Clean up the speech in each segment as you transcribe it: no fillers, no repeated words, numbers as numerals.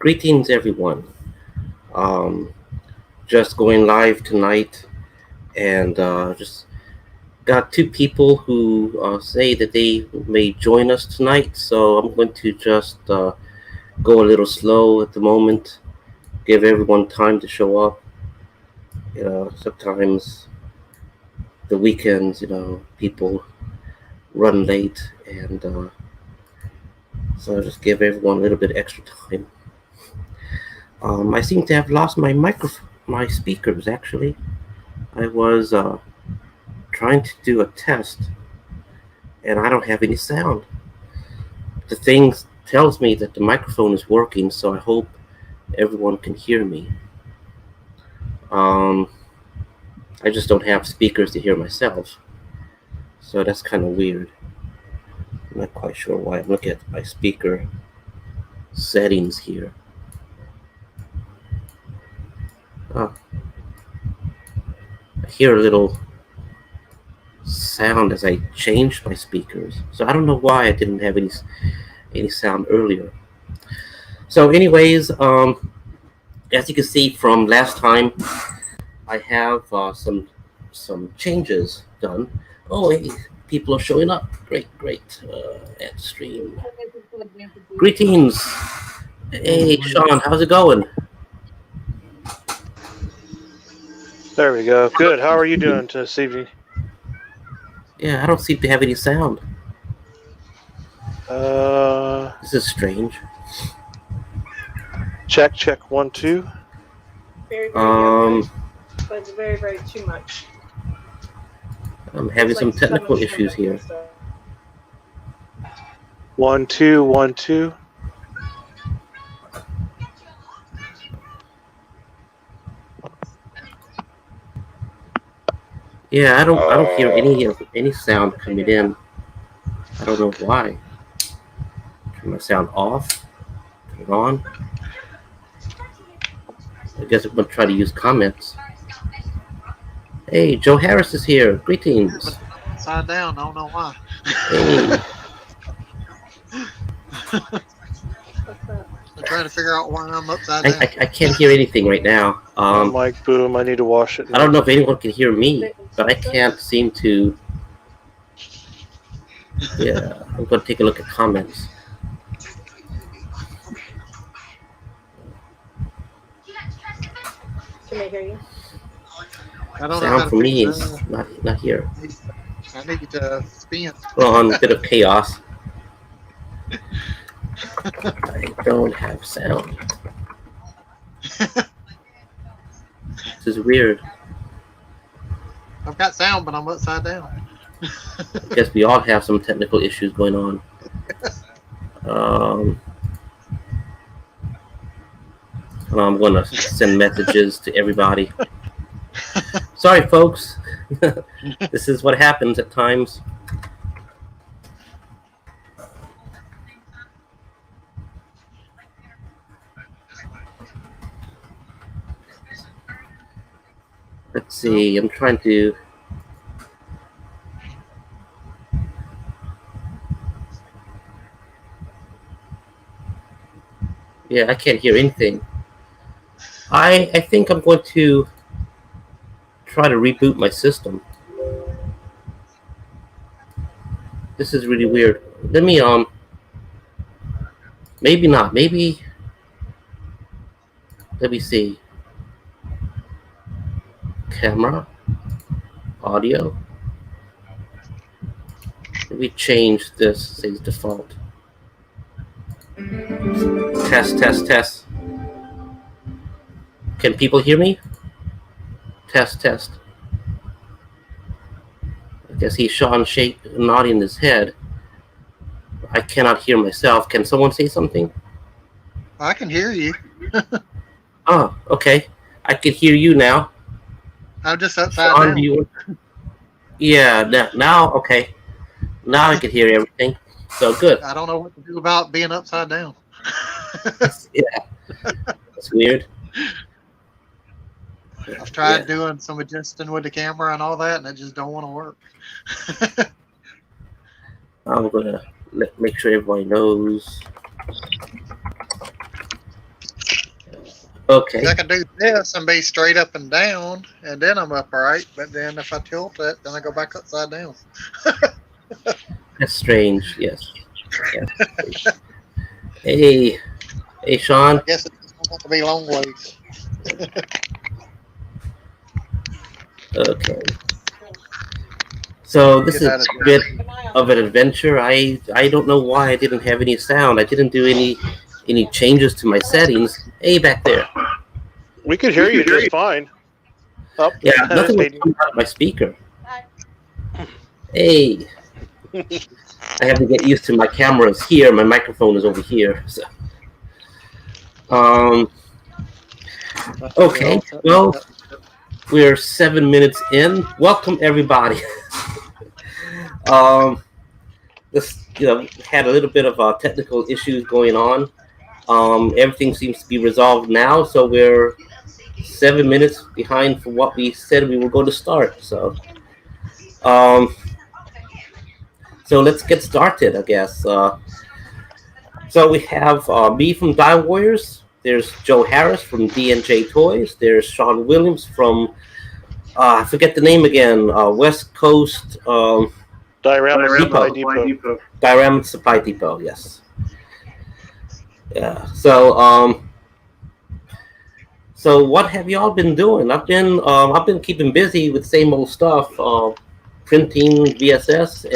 Greetings, everyone. Um, just going live tonight, and just got two people who say that they may join us tonight. So I'm going to just go a little slow at the moment, give everyone time to show up. Sometimes the weekends, people run late, and so I'll just give everyone a little bit extra time. I seem to have lost my microphone, my speakers. Actually, I was trying to do a test, and I don't have any sound. The thing tells me that the microphone is working, so I hope everyone can hear me. Um, I just don't have speakers to hear myself, so that's kind of weird. I'm not quite sure why. I'm looking at my speaker settings here. Oh, I hear a little sound as I changed my speakers, so I don't know why I didn't have any sound earlier. So, anyways, as you can see from last time, I have some changes done. Oh, hey, people are showing up. Great. At stream. Greetings. Hey, Sean, how's it going? There we go. Good. How are you doing this evening? Yeah, I don't seem to have any sound. This is strange. Check 1 2. Very good, but it's very too much. I'm having some technical issues here. 1 2 1 2. Yeah, I don't hear any sound coming in. I don't know why. Turn my sound off. Turn it on. I guess I'm gonna try to use comments. Hey, Joe Harris is here. Greetings. Upside down. I don't know why. Hey. I'm trying to figure out why I'm upside down. I can't hear anything right now. Mic boom. I need to wash it now. I don't know if anyone can hear me, but I can't seem to. Yeah, I'm going to take a look at comments. Can I hear you? I don't Sound know for me is not here. I need to spin. Well, on a bit of chaos. I don't have sound. This is weird. I've got sound, but I'm upside down. I guess we all have some technical issues going on. I'm going to send messages to everybody. Sorry, folks. This is what happens at times. Let's see. I'm trying to. Yeah, I can't hear anything. I think I'm going to try to reboot my system. This is really weird. Let me maybe not. Maybe let me see. Camera, audio. Maybe change this. Say default. Test. Can people hear me? Test. I guess he's Sean nodding his head. I cannot hear myself. Can someone say something? I can hear you. Oh, okay. I can hear you now. I'm just upside Sean, down. do you? Yeah. Now, okay. Now I can hear everything. So good. I don't know what to do about being upside down. Yeah. That's weird. I've tried doing some adjusting with the camera and all that, and it just don't want to work. I'm gonna make sure everybody knows. Okay. I can do this and be straight up and down, and then I'm upright. But then if I tilt it, then I go back upside down. That's strange. Yes. Yes. Hey, hey, Sean. I guess it's just going to be long ways. Okay. So this Get is out of a bit of an adventure. I don't know why I didn't have any sound. I didn't do any changes to my settings. Hey, back there. We could hear you just fine. Oh, Yeah, nothing was Hayden. coming out of my speaker. Hey, I have to get used to my cameras here. My microphone is over here. So, okay. Well, we're 7 minutes in. Welcome everybody. This had a little bit of technical issues going on. Everything seems to be resolved now, so we're 7 minutes behind for what we said we were going to start. So let's get started, I guess. So we have me from DioWarriors. There's Joe Harris from D&J Toys. There's Sean Williams from I forget the name again. West Coast Diorama Supply Depot. Depot. Diorama Supply Depot. Yes. Yeah. So what have y'all been doing? I've been keeping busy with the same old stuff, printing VSS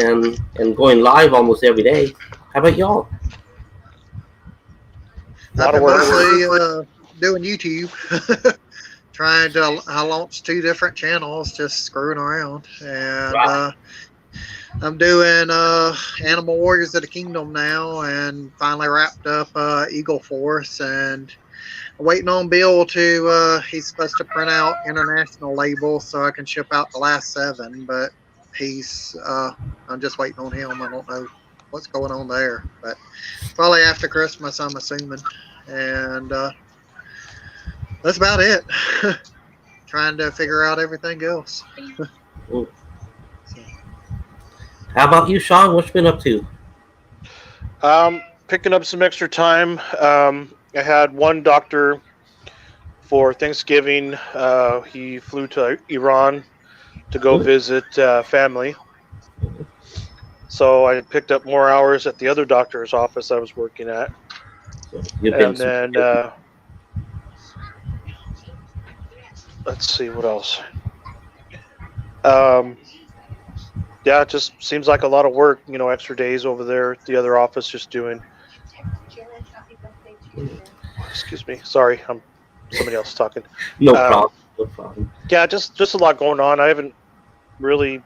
and going live almost every day. How about y'all? I've been mostly doing YouTube, trying to launch 2 different channels, just screwing around. And Right. I'm doing Animal Warriors of the Kingdom now, and finally wrapped up Eagle Force, and I'm waiting on Bill to. He's supposed to print out international labels so I can ship out the last 7, but he's. I'm just waiting on him. I don't know what's going on there, but probably after Christmas, I'm assuming. And that's about it. Trying to figure out everything else. How about you, Sean? What you been up to? Picking up some extra time. I had one doctor for Thanksgiving. He flew to Iran to go visit family. So I picked up more hours at the other doctor's office I was working at. So you've been And then, let's see, what else? Yeah, it just seems like a lot of work, extra days over there at the other office just doing. Excuse me. Sorry, I'm somebody else talking. No problem. No problem. Yeah, just a lot going on. I haven't really.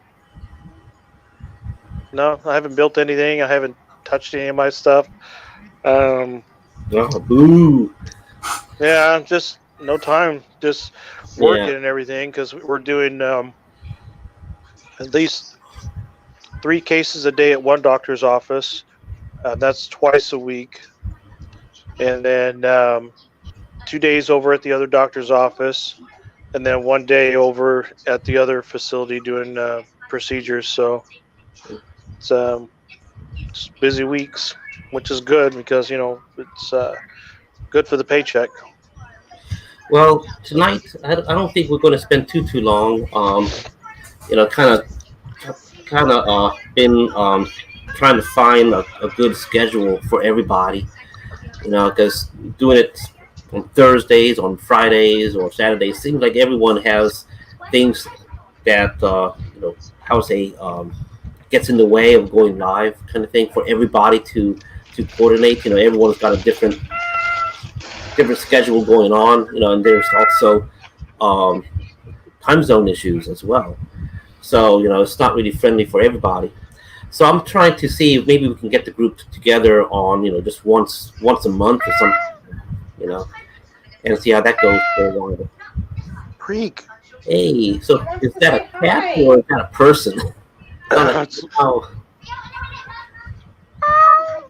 No, I haven't built anything. I haven't touched any of my stuff. Oh, boo. Yeah, just no time. Just working and everything because we're doing at least 3 cases a day at one doctor's office. That's twice a week. And then 2 days over at the other doctor's office. And then 1 day over at the other facility doing procedures. So it's busy weeks, which is good because, it's good for the paycheck. Well, tonight I don't think we're going to spend too long. Kind of been trying to find a good schedule for everybody. Because doing it on Thursdays, on Fridays, or Saturdays seems like everyone has things that how to say gets in the way of going live, kind of thing, for everybody to coordinate. Everyone's got a different schedule going on. And there's also time zone issues as well. So it's not really friendly for everybody. So I'm trying to see if maybe we can get the group together on just once a month or something, and see how that goes for a while. Creek. Hey, so is that a cat or is that a person? Oh.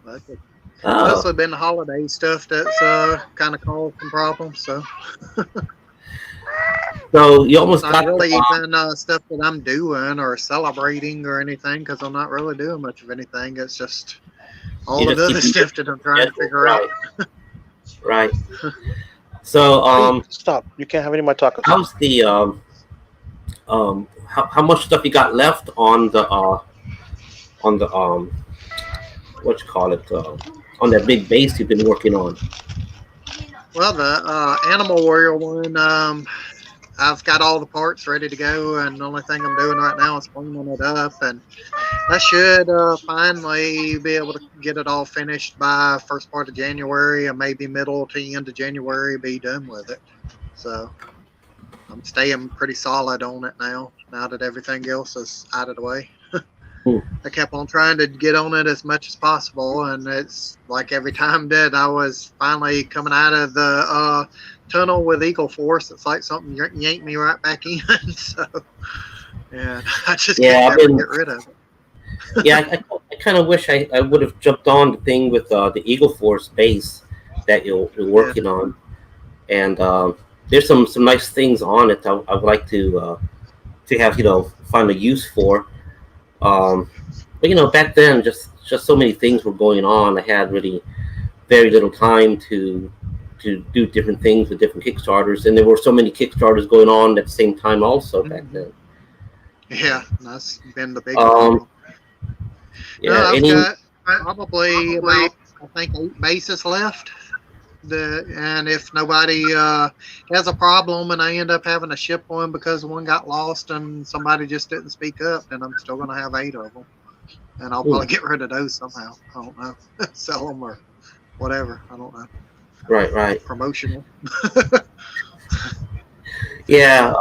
It's also been the holiday stuff that's kind of caused some problems. So you almost not really even stuff that I'm doing or celebrating or anything, because I'm not really doing much of anything. It's just all of the other stuff that I'm trying to figure out. Right. So Hey, stop! You can't have any of my tacos. how's the how much stuff you got left on the what you call it on that big base you've been working on? Well, the Animal Warrior one, I've got all the parts ready to go, and the only thing I'm doing right now is cleaning it up, and I should finally be able to get it all finished by first part of January, and maybe middle to end of January, be done with it. So I'm staying pretty solid on it now that everything else is out of the way. Hmm. I kept on trying to get on it as much as possible, and it's like every time that I was finally coming out of the tunnel with Eagle Force, it's like something yanked me right back in. So, and I just can't ever get rid of it. Yeah, I kind of wish I would have jumped on the thing with the Eagle Force base that you're working on, and there's some nice things on it I would like to have find a use for. But back then, just so many things were going on. I had really very little time to do different things with different Kickstarters, and there were so many Kickstarters going on at the same time also back then. Yeah, that's been the big problem. Yeah, I've got probably about, I think, 8 bases left. And if nobody has a problem and I end up having to ship one because one got lost and somebody just didn't speak up, then I'm still going to have 8 of them. And I'll probably get rid of those somehow. I don't know. Sell them or whatever. I don't know. Right. Promotional. Yeah,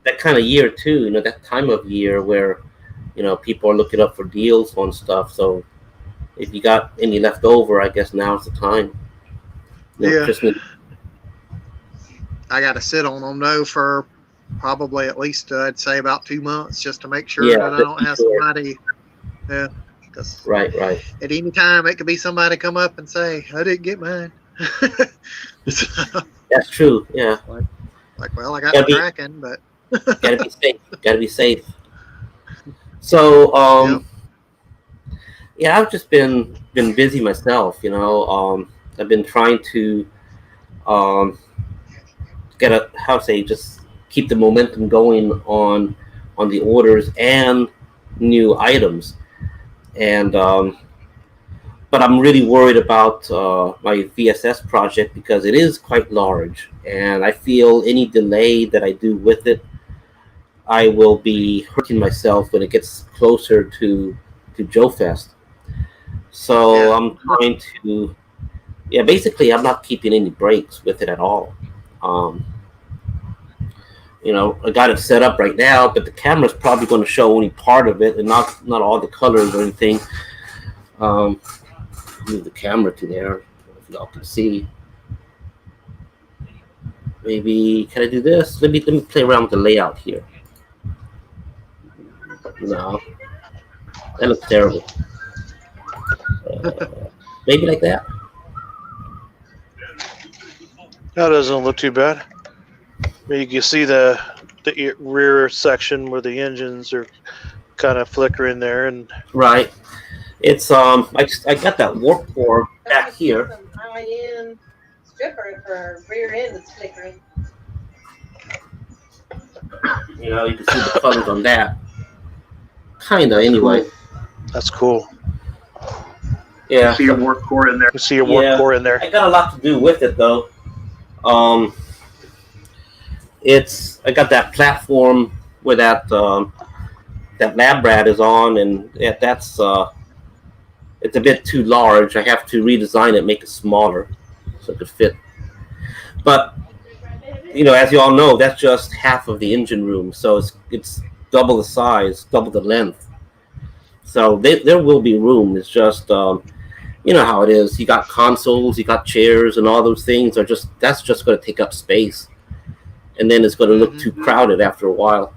that kind of year too, that time of year where, people are looking up for deals on stuff. So if you got any left over, I guess now's the time. Yeah. I got to sit on them though for probably at least I'd say about 2 months just to make sure that I don't have somebody. Yeah. Right. At any time, it could be somebody come up and say, "I didn't get mine." That's true. Yeah. Like, well, I got the Kraken, but gotta be safe. So, yeah, I've just been busy myself. I've been trying to just keep the momentum going on the orders and new items, and but I'm really worried about my VSS project because it is quite large, and I feel any delay that I do with it, I will be hurting myself when it gets closer to Joe Fest. So I'm trying to, basically I'm not keeping any breaks with it at all. I got it set up right now, but the camera's probably going to show only part of it and not all the colors or anything. Move the camera to there, if y'all can see. Maybe can I do this? Let me play around with the layout here. No, that looks terrible. Maybe like that. That doesn't look too bad. You can see the rear section where the engines are kind of flickering there, and right. It's I got that warp core back here. Some high-end stripper for rear end that's flickering. You can see the colors on that. Kinda, anyway. That's cool. Yeah. See your warp core in there. You see your warp core in there. I got a lot to do with it though. I got that platform where that lab rat is on, and that's it's a bit too large. I have to redesign it, make it smaller so it could fit. But as you all know, that's just half of the engine room, so it's double the size, double the length. So there will be room. It's just how it is. You got consoles, you got chairs, and all those things that's just going to take up space, and then it's going to look too crowded after a while.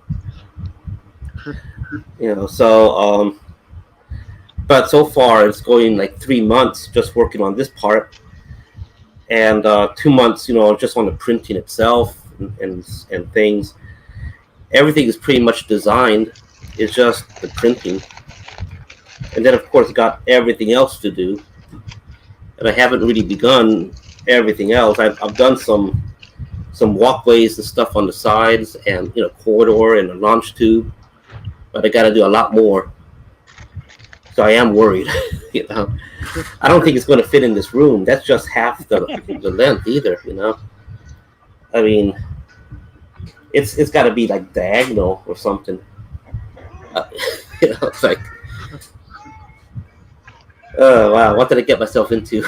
So but so far it's going like 3 months just working on this part, and 2 months just on the printing itself and things. Everything is pretty much designed. It's just the printing, and then of course got everything else to do, and I haven't really begun everything else. I've done some walkways and stuff on the sides, and corridor and a launch tube, but I got to do a lot more. So I am worried. I don't think it's going to fit in this room. That's just half the length either. I mean, it's got to be like diagonal or something. It's like, oh wow, what did I get myself into?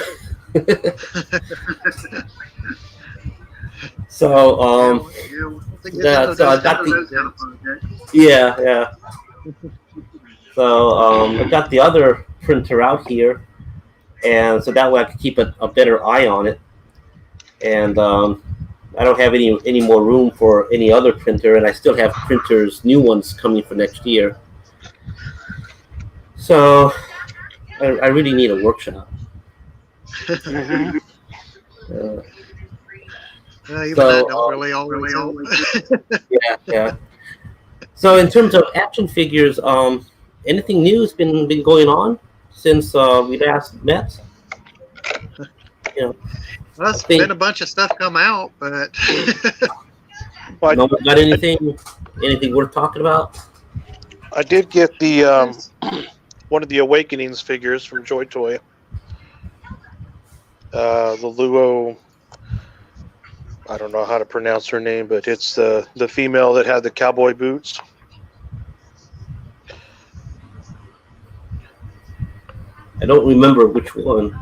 So yeah, so I got yeah. So I got the other printer out here, and so that way I can keep a better eye on it. And I don't have any more room for any other printer, and I still have printers, new ones coming for next year. So I really need a workshop. Mhm. Even So, that don't really always help. Yeah. So in terms of action figures, anything new has been going on since we last met? Well, there's been a bunch of stuff come out, but No one got anything worth talking about? I did get the one of the Awakenings figures from Joy Toy. The Luo, I don't know how to pronounce her name, but it's the female that had the cowboy boots. I don't remember which one.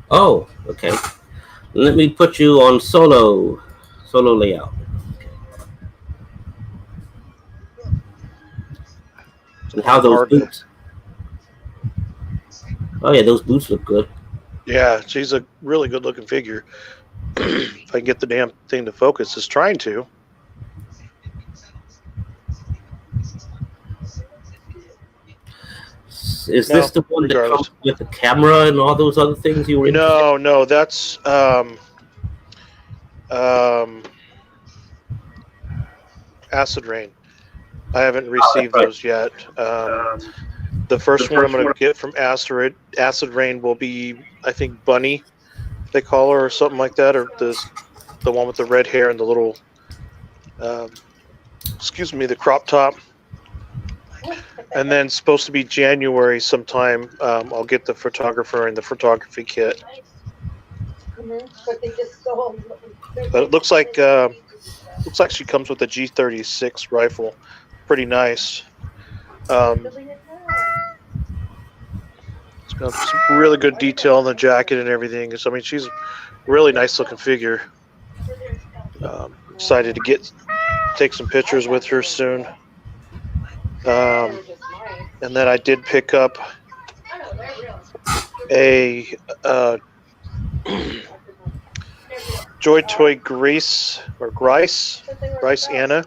Oh, okay. Let me put you on solo layout. And how those boots? Oh yeah, those boots look good. Yeah, she's a really good looking figure. If I can get the damn thing to focus, it's trying to. Is this the one that comes with the camera and all those other things you were? No, that's Acid Rain. I haven't received those yet. The first one I'm going to get from Acid Rain will be, I think, Bunny, they call her, or something like that, or the one with the red hair and the little, the crop top. And then supposed to be January sometime. I'll get the photographer and the photography kit. But it looks like she comes with a G36 rifle. Pretty nice. It's got some really good detail on the jacket and everything. So, I mean, she's a really nice looking figure. Excited to take some pictures with her soon. And then I did pick up a Joy Toy Grace Anna.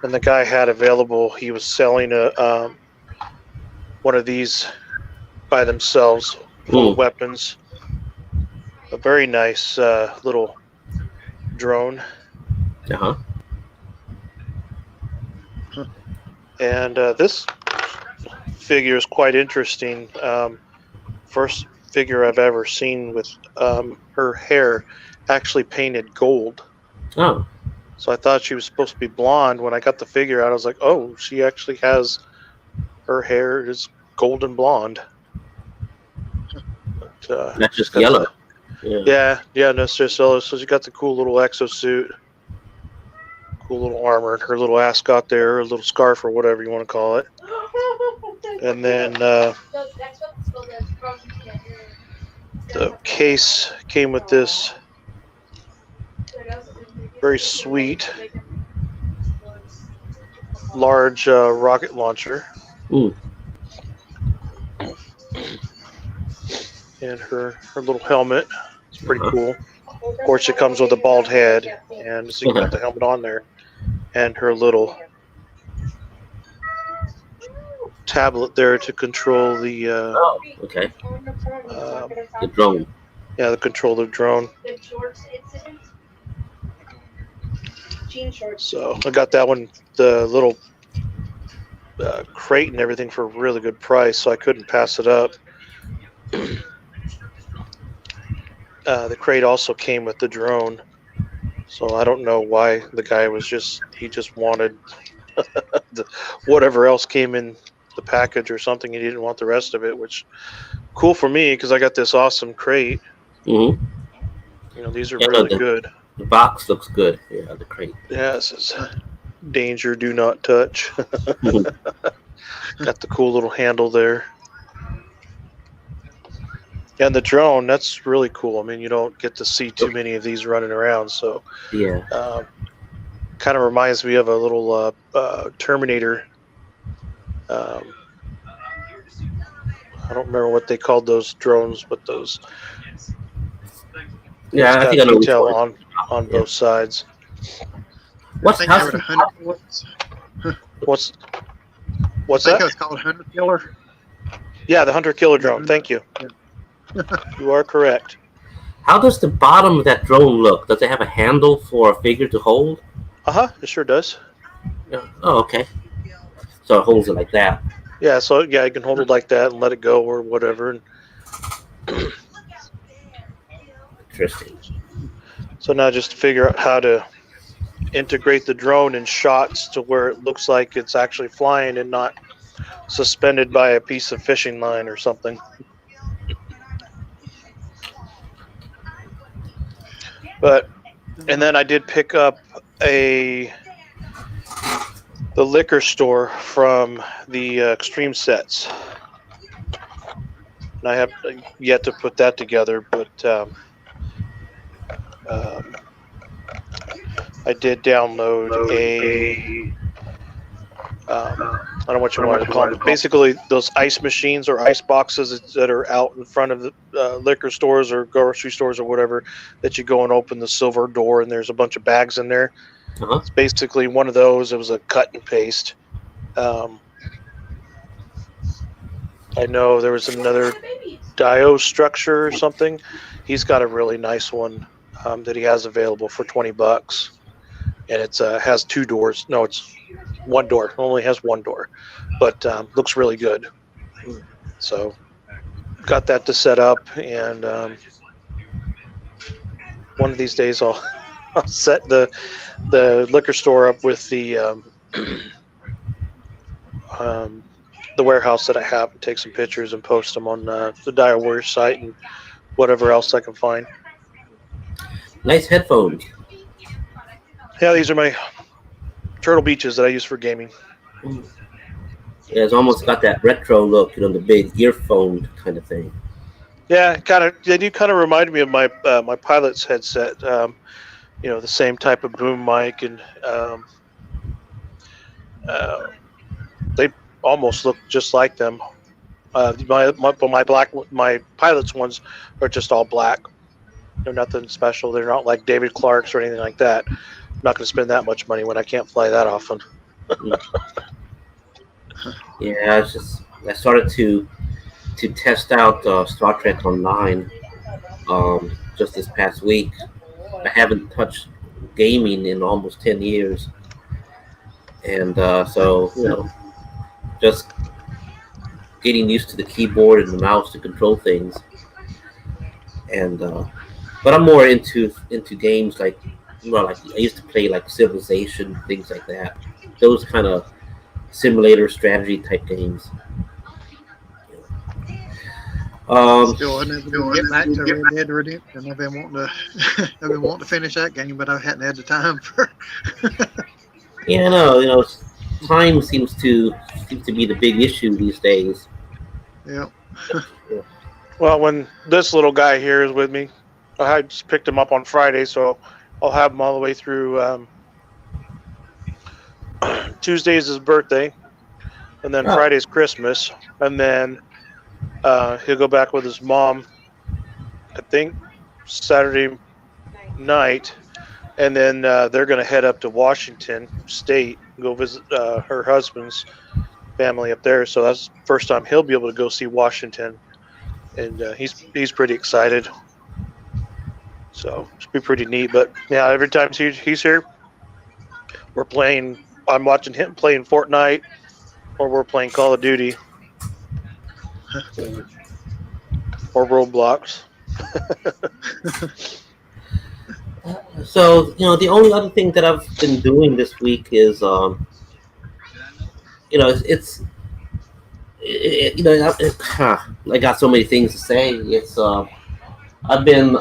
And the guy had available, he was selling one of these by themselves, full of weapons. A very nice little drone. Uh-huh. And this figure is quite interesting. First figure I've ever seen with her hair actually painted gold. Oh. So I thought she was supposed to be blonde. When I got the figure out, I was like, oh, she actually has, her hair is golden blonde. But, not just yellow. Yeah, no, it's just yellow. So she got the cool little exosuit, cool little armor, and her little ascot there, her little scarf or whatever you want to call it. And then the case came with this very sweet large rocket launcher. Ooh. And her little helmet. It's pretty cool. Of course, it comes with a bald head, and so you got the helmet on there. And her little tablet there to control the the drone. Yeah, the control the drone. So I got that one, the little crate and everything for a really good price, so I couldn't pass it up. The crate also came with the drone, so I don't know why the guy he just wanted whatever else came in the package or something. He didn't want the rest of it, which cool for me because I got this awesome crate. Mm-hmm. These are really good. The box looks good. Yeah, the crate. Yeah, it says danger, do not touch. Got the cool little handle there. And the drone, that's really cool. I mean, you don't get to see too many of these running around, so yeah. Kind of reminds me of a little Terminator. I don't remember what they called those drones, but those. Yeah, I think I know detail which one. on both sides. What's I think they were the Hunter Killers. What's I think that? it was called Hunter Killer. Yeah, the Hunter Killer drone. Thank you. You are correct. How does the bottom of that drone look? Does it have a handle for a figure to hold? It sure does. Yeah. Oh, okay. So it holds it like that. Yeah, so yeah, you can hold it like that and let it go or whatever. And Interesting. so now just to figure out how to integrate the drone in shots to where it looks like it's actually flying and not suspended by a piece of fishing line or something. And then I did pick up the liquor store from the Extreme Sets. And I have yet to put that together, but I did download I don't know what you want to call them, but basically those ice machines or ice boxes that are out in front of the liquor stores or grocery stores or whatever, that you go and open the silver door and there's a bunch of bags in there. It's basically one of those. It was a cut and paste. I know there was another Dio structure or something. He's got a really nice one that he has available for $20, and it has two doors. No, it's one door. It only has one door, but looks really good. So got that to set up, and one of these days I'll set the liquor store up with the warehouse that I have, and take some pictures and post them on the DioWarriors site and whatever else I can find. Nice headphones. Yeah, these are my Turtle Beaches that I use for gaming. Yeah, it's almost got that retro look, the big earphone kind of thing. Yeah, they do kind of remind me of my my pilot's headset. The same type of boom mic, and they almost look just like them. My pilot's ones are just all black. They're nothing special. They're not like David Clark's or anything like that. I'm not going to spend that much money when I can't fly that often. Yeah, I started to test out Star Trek Online just this past week. I haven't touched gaming in almost 10 years, and so just getting used to the keyboard and the mouse to control things. And but I'm more into games like I used to play like Civilization, things like that. Those kind of simulator strategy type games. Still unable to get back to Red Dead Redemption. I've been wanting to finish that game, but I hadn't had the time for. Yeah, no, time seems to be the big issue these days. Yeah. Well, when this little guy here is with me, I just picked him up on Friday, so I'll have him all the way through. Tuesday's his birthday, and then Friday's Christmas, and then he'll go back with his mom, I think, Saturday night, and then they're going to head up to Washington State and go visit her husband's family up there. So that's the first time he'll be able to go see Washington, and he's pretty excited. So it'll be pretty neat. But yeah, every time he's here, we're playing. I'm watching him playing Fortnite, or we're playing Call of Duty or Roblox. So the only other thing that I've been doing this week is I got so many things to say. I've been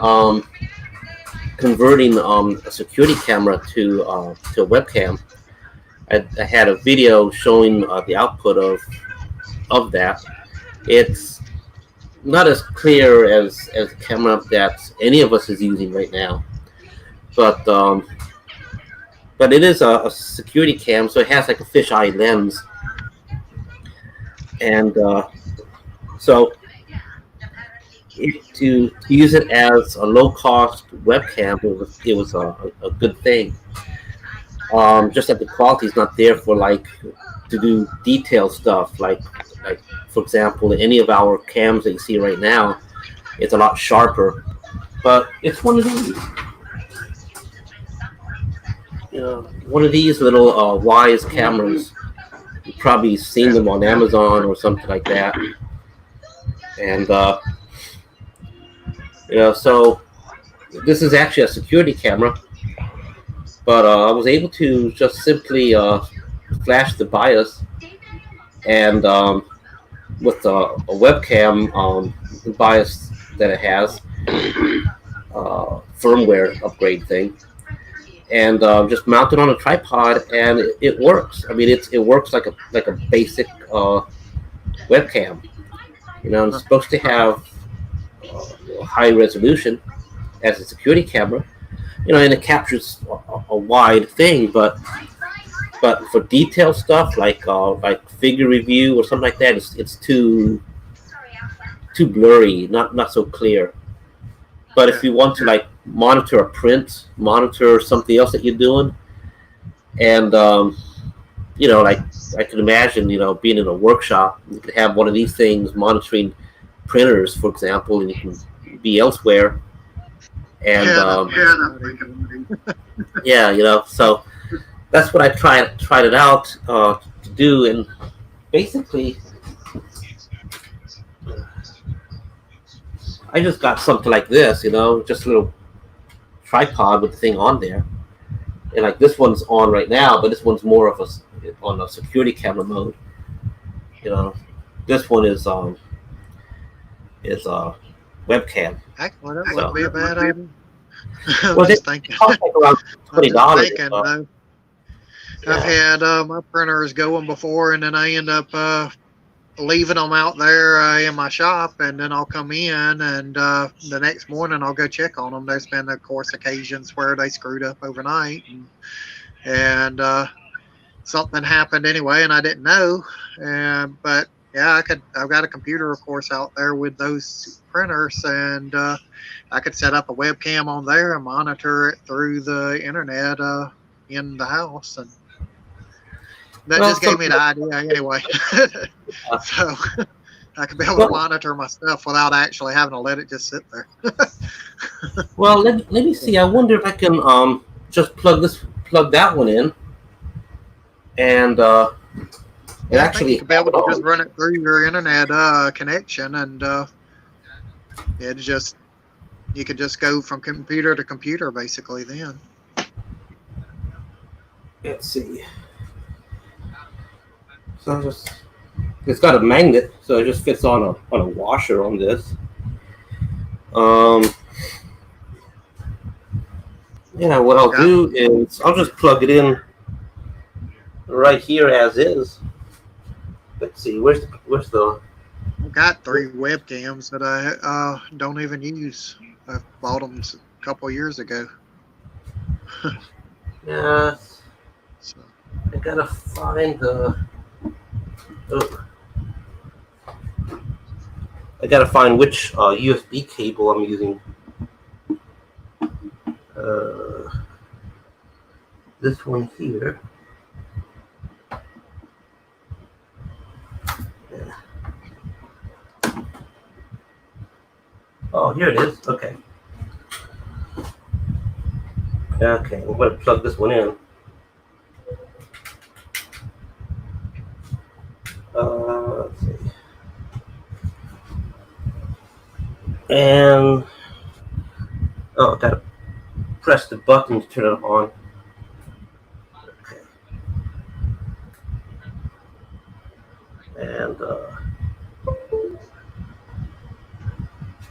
converting a security camera to a webcam. I had a video showing the output of that. It's not as clear as the camera that any of us is using right now, but it is a security cam, so it has like a fisheye lens, and so to use it as a low cost webcam, it was a good thing. Just that the quality is not there for like to do detailed stuff like for example any of our cams that you see right now. It's a lot sharper, but it's one of these little Wise cameras. You've probably seen them on Amazon or something like that, and so this is actually a security camera, but I was able to just simply flash the BIOS, and with a webcam BIOS that it has, firmware upgrade thing, and just mount it on a tripod, and it works. I mean, it works like a basic webcam. It's supposed to have high resolution as a security camera, and it captures a wide thing, but for detailed stuff like figure review or something like that, it's too blurry, not so clear. But if you want to like monitor a print, monitor something else that you're doing, and like I can imagine, being in a workshop, you could have one of these things monitoring printers, for example, and you can be elsewhere. And so that's what I tried it out to do, and basically I just got something like this, just a little tripod with the thing on there, and like this one's on right now, but this one's more of on a security camera mode. This one is webcam. Actually, that wouldn't be a bad idea. Well, they cost like around $20. I've had my printers going before, and then I end up leaving them out there in my shop, and then I'll come in, and the next morning I'll go check on them. There's been, of course, occasions where they screwed up overnight, and something happened anyway, and I didn't know. But yeah, I've got a computer, of course, out there with those printers, and I could set up a webcam on there and monitor it through the internet in the house, and that just gave me the idea anyway. So I could be able to monitor my stuff without actually having to let it just sit there. Well, let me see. I wonder if I can just plug that one in, and actually you could be able to just run it through your internet connection, and you could just go from computer to computer basically then. Let's see. So it's got a magnet, so it just fits on a washer on this. What I'll do is I'll just plug it in right here as is. Let's see, where's the? I've got 3 webcams that I don't even use. I bought them a couple years ago. Yeah. So. I gotta find I gotta find which USB cable I'm using. This one here. Yeah. Oh, here it is. Okay. Okay, I'm gonna plug this one in. Let's see. And gotta press the button to turn it on. Okay. And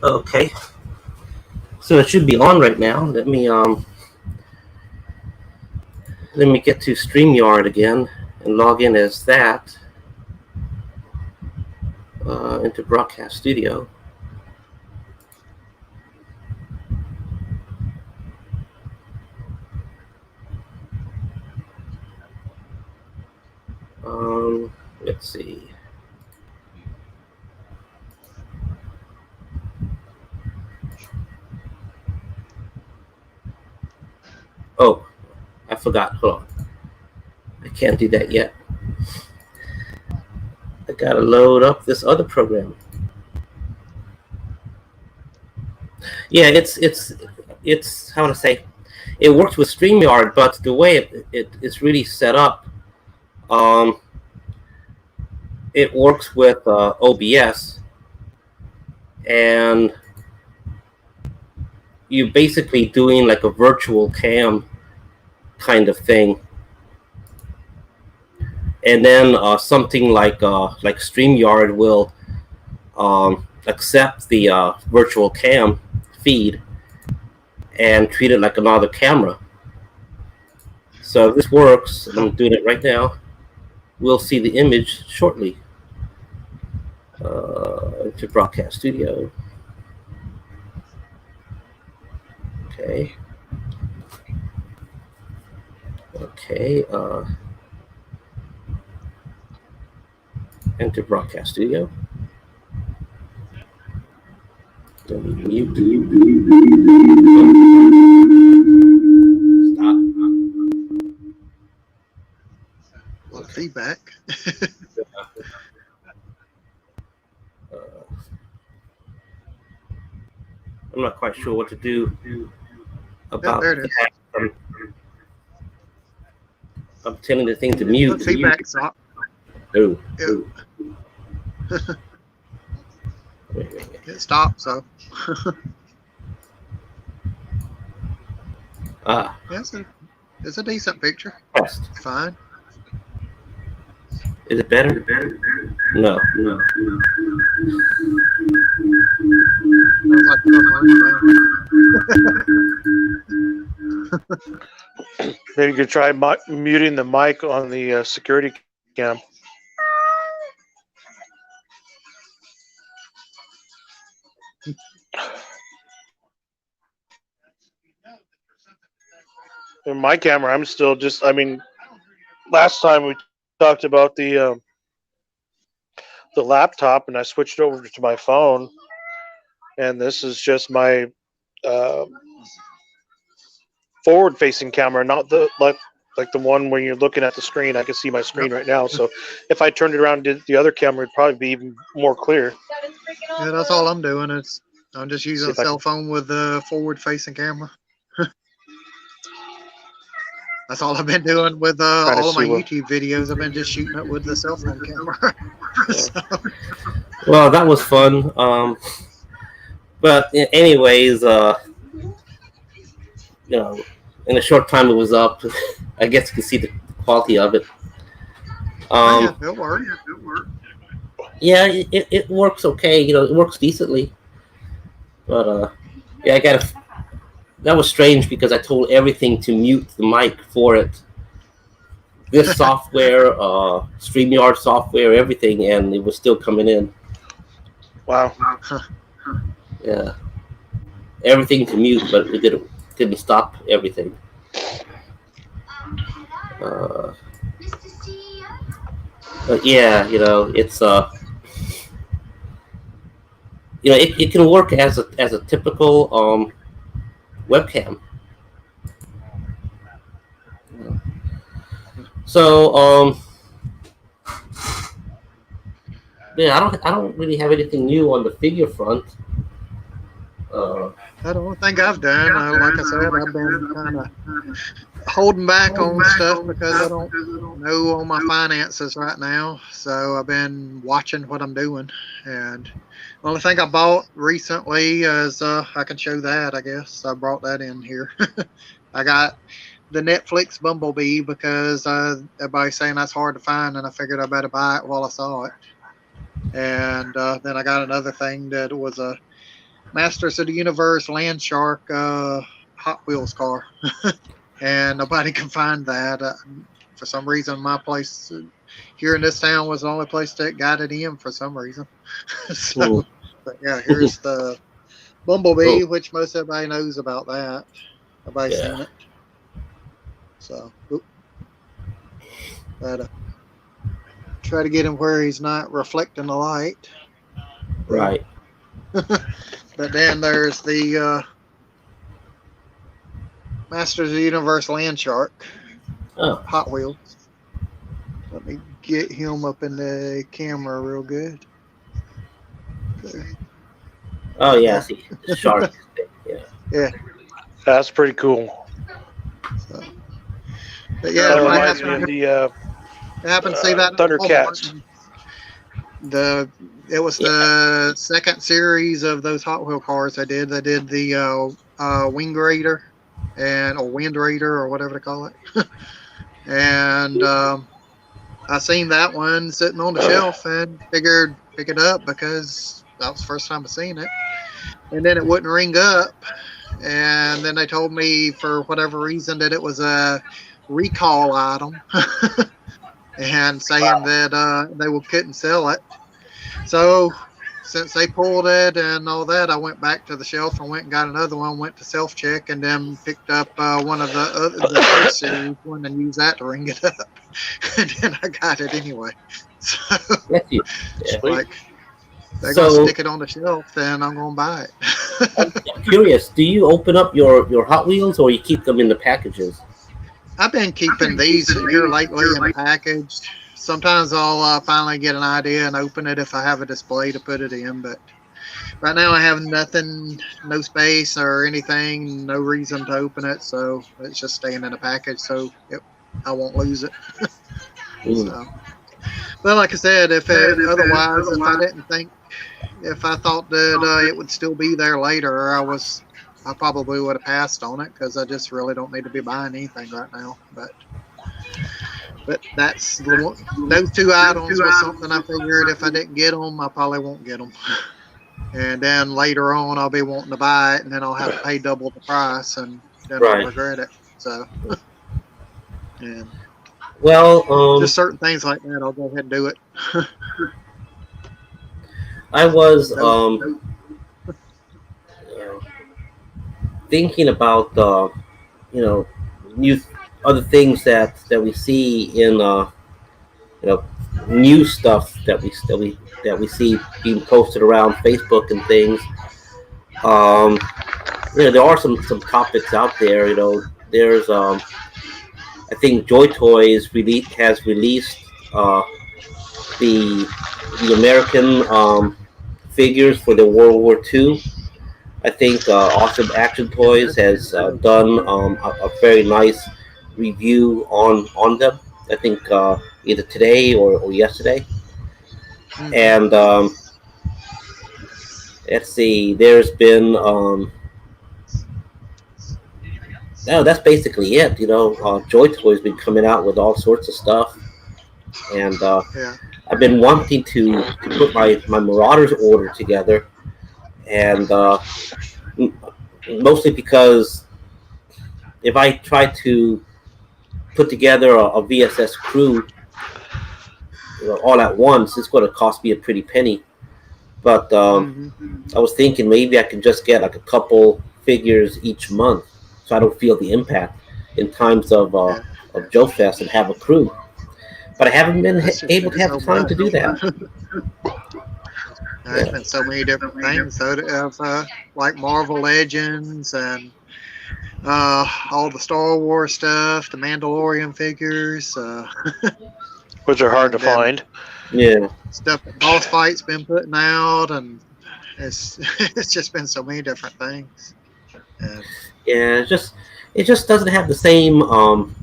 okay. So it should be on right now. Let me get to StreamYard again and log in as that into Broadcast Studio. Let's see. Oh, I forgot. Hold on. I can't do that yet. I gotta load up this other program. Yeah, it's how to say. It works with StreamYard, but the way it's really set up, it works with OBS, and you're basically doing like a virtual cam kind of thing, and then something like StreamYard will accept the virtual cam feed and treat it like another camera. So if this works, I'm doing it right now. We'll see the image shortly. To Broadcast Studio. Okay. Okay. Enter Broadcast Studio. Let me mute. Stop. A lot of feedback. I'm not quite sure what to do about there it is. that. I'm telling the thing to mute. Feedback stop. Oh. Ew. Wait. It stopped, so. Yeah, it's a decent picture. Pressed. Fine. Is it better? No. Sounds like Maybe you could try muting the mic on the security cam. In my camera, I'm still just. I mean, last time we talked about the laptop, and I switched over to my phone, and this is just my forward-facing camera, not the like the one when you're looking at the screen. I can see my screen right now. So if I turned it around and did the other camera, it'd probably be even more clear. Yeah, that's all I'm doing. I'm just using a See if I cell phone with a forward-facing camera. That's all I've been doing with all of my YouTube videos. I've been just shooting it with the cell phone camera. So. Well, that was fun. But anyways, in a short time it was up. I guess you can see the quality of it. Yeah, it'll work. Yeah, it works okay. It works decently. But yeah, that was strange because I told everything to mute the mic for it. This software, StreamYard software, everything, and it was still coming in. Wow. Yeah. Everything to mute, but it didn't stop everything. But yeah, it's it can work as a typical webcam. So yeah, I don't really have anything new on the figure front. I don't think I've done. Like I said, I've been kind of holding back on stuff because I don't know all my finances right now. So I've been watching what I'm doing. And the only thing I bought recently is I can show that, I guess. I brought that in here. I got the Netflix Bumblebee because everybody's saying that's hard to find, and I figured I better buy it while I saw it. And then I got another thing that was a Masters of the Universe Land Shark Hot Wheels car, and nobody can find that. For some reason, my place here in this town was the only place that got it in for some reason. So, but yeah, here's the Bumblebee, Oh, which most everybody knows about that. Everybody's yeah. seen it. So, but try to get him where he's not reflecting the light. Right. But then there's the Masters of the Universe Land Shark Oh. Hot Wheels. Let me get him up in the camera real good. There. Oh yeah. I see the shark. Yeah. Yeah. That's pretty cool. So, but yeah, That if I reminds me happen, of the happen to see that at Thundercats. Walmart, it was the second series of those Hot Wheel cars they did. They did the Wing Raider or Wind Raider or whatever they call it. And I seen that one sitting on the shelf and figured pick it up because that was the first time I seen it. And then it wouldn't ring up. And then they told me for whatever reason that it was a recall item and saying that they couldn't sell it. So since they pulled it and all that, I went back to the shelf and went and got another one, went to self check, and then picked up one of the first series one and used that to ring it up. And then I got it anyway. So That's you. Yeah. Sweet. like they're So- gonna stick it on the shelf, then I'm gonna buy it. I'm curious. Do you open up your Hot Wheels or you keep them in the packages? I've been keeping these here lately in a package. Sometimes I'll finally get an idea and open it if I have a display to put it in. But right now I have nothing, no space or anything, no reason to open it. So it's just staying in a package so I won't lose it. So, but like I said, if I thought that it would still be there later, I probably would have passed on it because I just really don't need to be buying anything right now. But those two items was something I figured if I didn't get them, I probably won't get them. And then later on, I'll be wanting to buy it, and then I'll have to pay double the price, and then I'll regret it. So, and Well, just certain things like that, I'll go ahead and do it. I was thinking about new other things that we see in new stuff that we see being posted around Facebook and things. There are some topics out there. There's I think Joy Toys has released the American figures for the World War II. I think Awesome Action Toys has done a very nice review on them. I think either today or yesterday. And let's see, there's been no, that's basically it. Joy Toy's been coming out with all sorts of stuff, and I've been wanting to put my Marauders order together, and mostly because if I try to put together a VSS crew, all at once, it's going to cost me a pretty penny. But I was thinking maybe I can just get like a couple figures each month, so I don't feel the impact in times of Joe Fest and have a crew. But I haven't been able to have the time to do that. There's been so many different things. So like Marvel Legends and all the Star Wars stuff, the Mandalorian figures, which are hard to find. Yeah, stuff that Boss Fight's been putting out, and it's just been so many different things. And Yeah, it just doesn't have the same old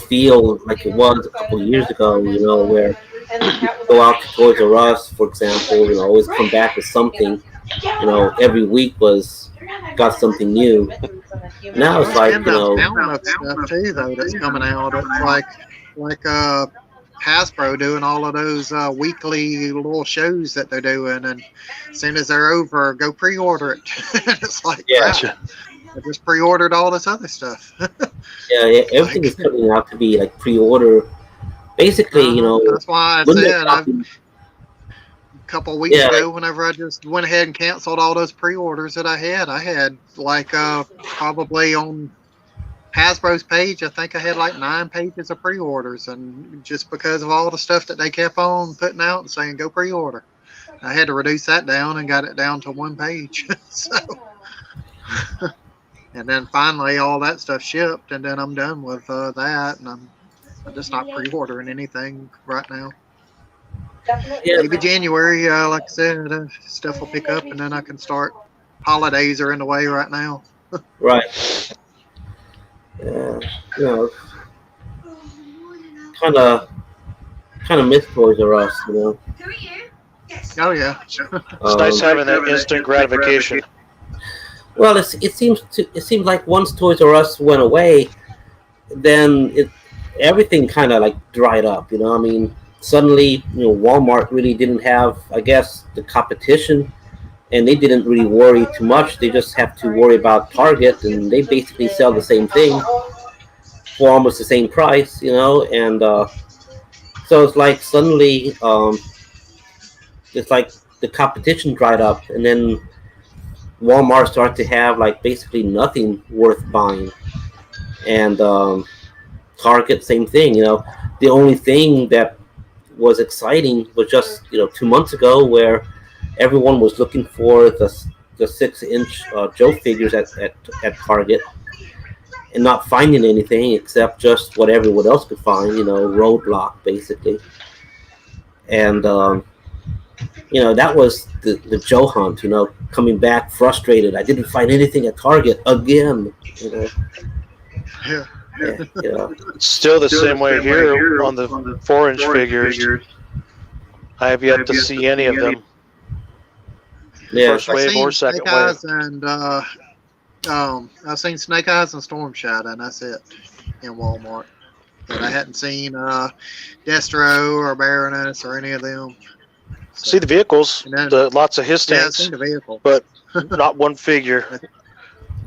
feel like it was a couple of years ago. Where go out to Toys R Us, for example. Always come back with something. Every week was got something new. Now it's well, like and the amount of stuff too, though, that's coming out. It's like Hasbro doing all of those weekly little shows that they're doing, and as soon as they're over, go pre-order it. It's like yeah, crap. I just pre-ordered all this other stuff. yeah, everything Like, is coming out to be like pre-order. Basically, that's why I when they're said a talking, couple of weeks yeah, like, ago, whenever I just went ahead and canceled all those pre-orders that I had like probably on Hasbro's page, I think I had like 9 pages of pre-orders, and just because of all the stuff that they kept on putting out and saying go pre-order, I had to reduce that down and got it down to 1 page. So, and then finally all that stuff shipped, and then I'm done with that, and I'm just not pre-ordering anything right now. yeah, Maybe January, like I said, stuff will pick up, and then I can start. Holidays are in the way right now. right. Yeah, you know, kind of miss Toys R Us. Oh yeah, It's nice having that instant gratification. Well, it seems like once Toys R Us went away, then everything kind of like dried up. I mean, suddenly Walmart really didn't have, I guess, the competition, and they didn't really worry too much. They just have to worry about Target, and they basically sell the same thing for almost the same price. And so it's like suddenly it's like the competition dried up, and then Walmart started to have like basically nothing worth buying, and Target same thing. The only thing that was exciting was just 2 months ago where everyone was looking for the 6-inch Joe figures at Target and not finding anything except just what everyone else could find. Roadblock basically, and that was the Joe hunt. Coming back frustrated. I didn't find anything at Target again. yeah. Yeah. It's still the same way here on the 4-inch figures. I have yet to see any of them. Yeah. First wave or second Snake wave. Eyes and I've seen Snake Eyes and Storm Shadow, and that's it in Walmart. But I hadn't seen Destro or Baroness or any of them. So, See the vehicles, and then, lots of his yeah, I've tanks, seen the vehicle. but not one figure.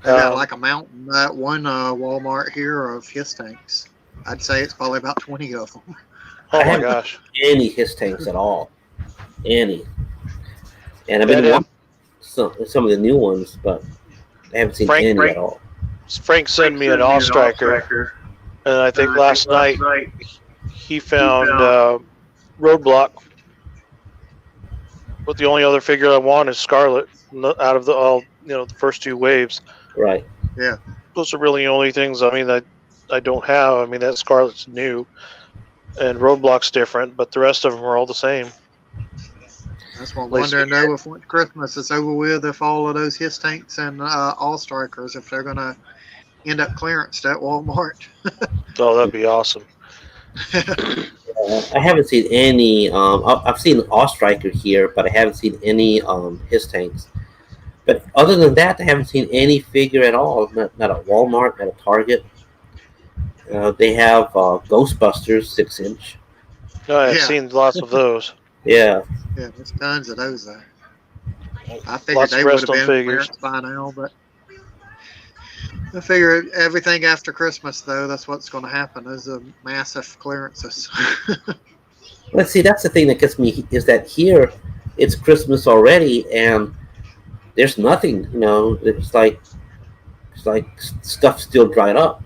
I got like a mountain at one Walmart here of his tanks. I'd say it's probably about 20 of them. Oh I my haven't gosh. any his tanks at all. Any. And I've Yeah, been watching some of the new ones, but I haven't seen any at all. Frank sent me an All Striker, and I think last night he found Roadblock. But the only other figure I want is Scarlet out of the first 2 waves. Right. Yeah. Those are really the only things that I don't have. I mean, that Scarlet's new, and Roadblock's different, but the rest of them are all the same. That's what I'm wondering though, if once Christmas is over with, if all of those his tanks and All Strikers, if they're going to end up clearanced at Walmart. Oh, that'd be awesome. I haven't seen any. I've seen Striker here, but I haven't seen any his tanks. But other than that, I haven't seen any figure at all. Not at Walmart, not at Target. They have Ghostbusters 6-inch. No, I've Yeah. seen lots of those. Yeah. Yeah, there's tons of those there. I figured Lots they of would have Reston been figures. clearance by now, but I figure everything after Christmas, though, that's what's going to happen is a massive clearances. Let's see. That's the thing that gets me is that here it's Christmas already, and there's nothing. It's like stuff still dried up.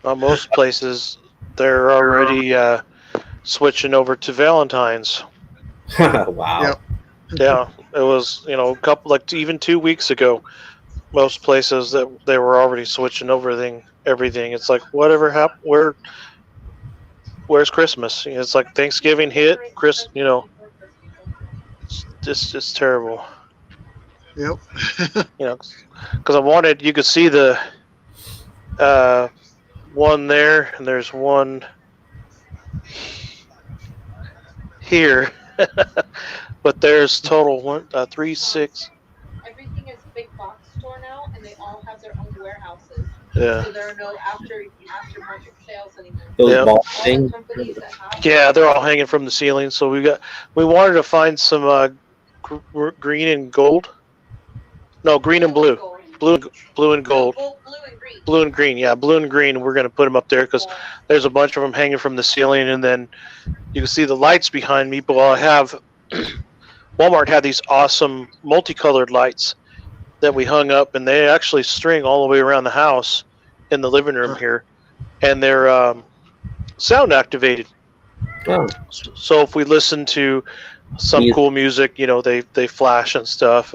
Most places, they're already switching over to Valentine's. Wow. Yep. Yeah, it was a couple even 2 weeks ago. Most places that they were already switching over everything. It's like whatever happened. Where's Christmas? It's like Thanksgiving hit. It's terrible. Yep. Because I wanted, you could see the one there, and there's one here. But there's total 3, 6. Everything is big box store now, and they all have their own warehouses. Yeah. So there are no aftermarket sales anymore. Those Yep. ball All the things. companies that have Yeah, they're all hanging from the ceiling. So we wanted to find some green and gold. No, green and blue. Blue and gold. Blue and green. Blue and green, yeah, blue and green. We're gonna put them up there because there's a bunch of them hanging from the ceiling, and then you can see the lights behind me. But I have Walmart had these awesome multicolored lights that we hung up, and they actually string all the way around the house in the living room here, and they're sound activated. Oh, So if we listen to some cool music, they flash and stuff,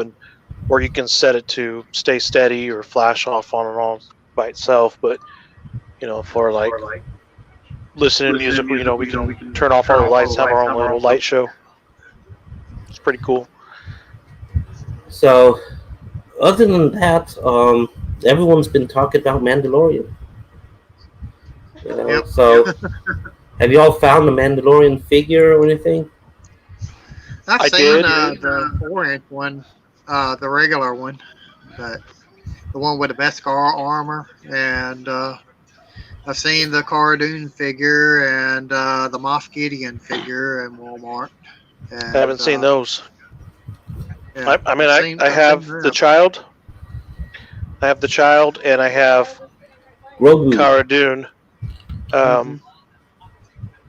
or you can set it to stay steady or flash off on and on by itself. But for like listening to music, we can turn off all the lights, have our own little light show. It's pretty cool. so other than that, everyone's been talking about Mandalorian. Yep. So have you all found the Mandalorian figure or anything? I've I seen did. the 4-inch one, the regular one, but the one with the Beskar armor, and I've seen the Cara Dune figure and the Moff Gideon figure in Walmart. And, I haven't seen those. Yeah, I have the child. I have the child, and I have Grogu. Cara Dune.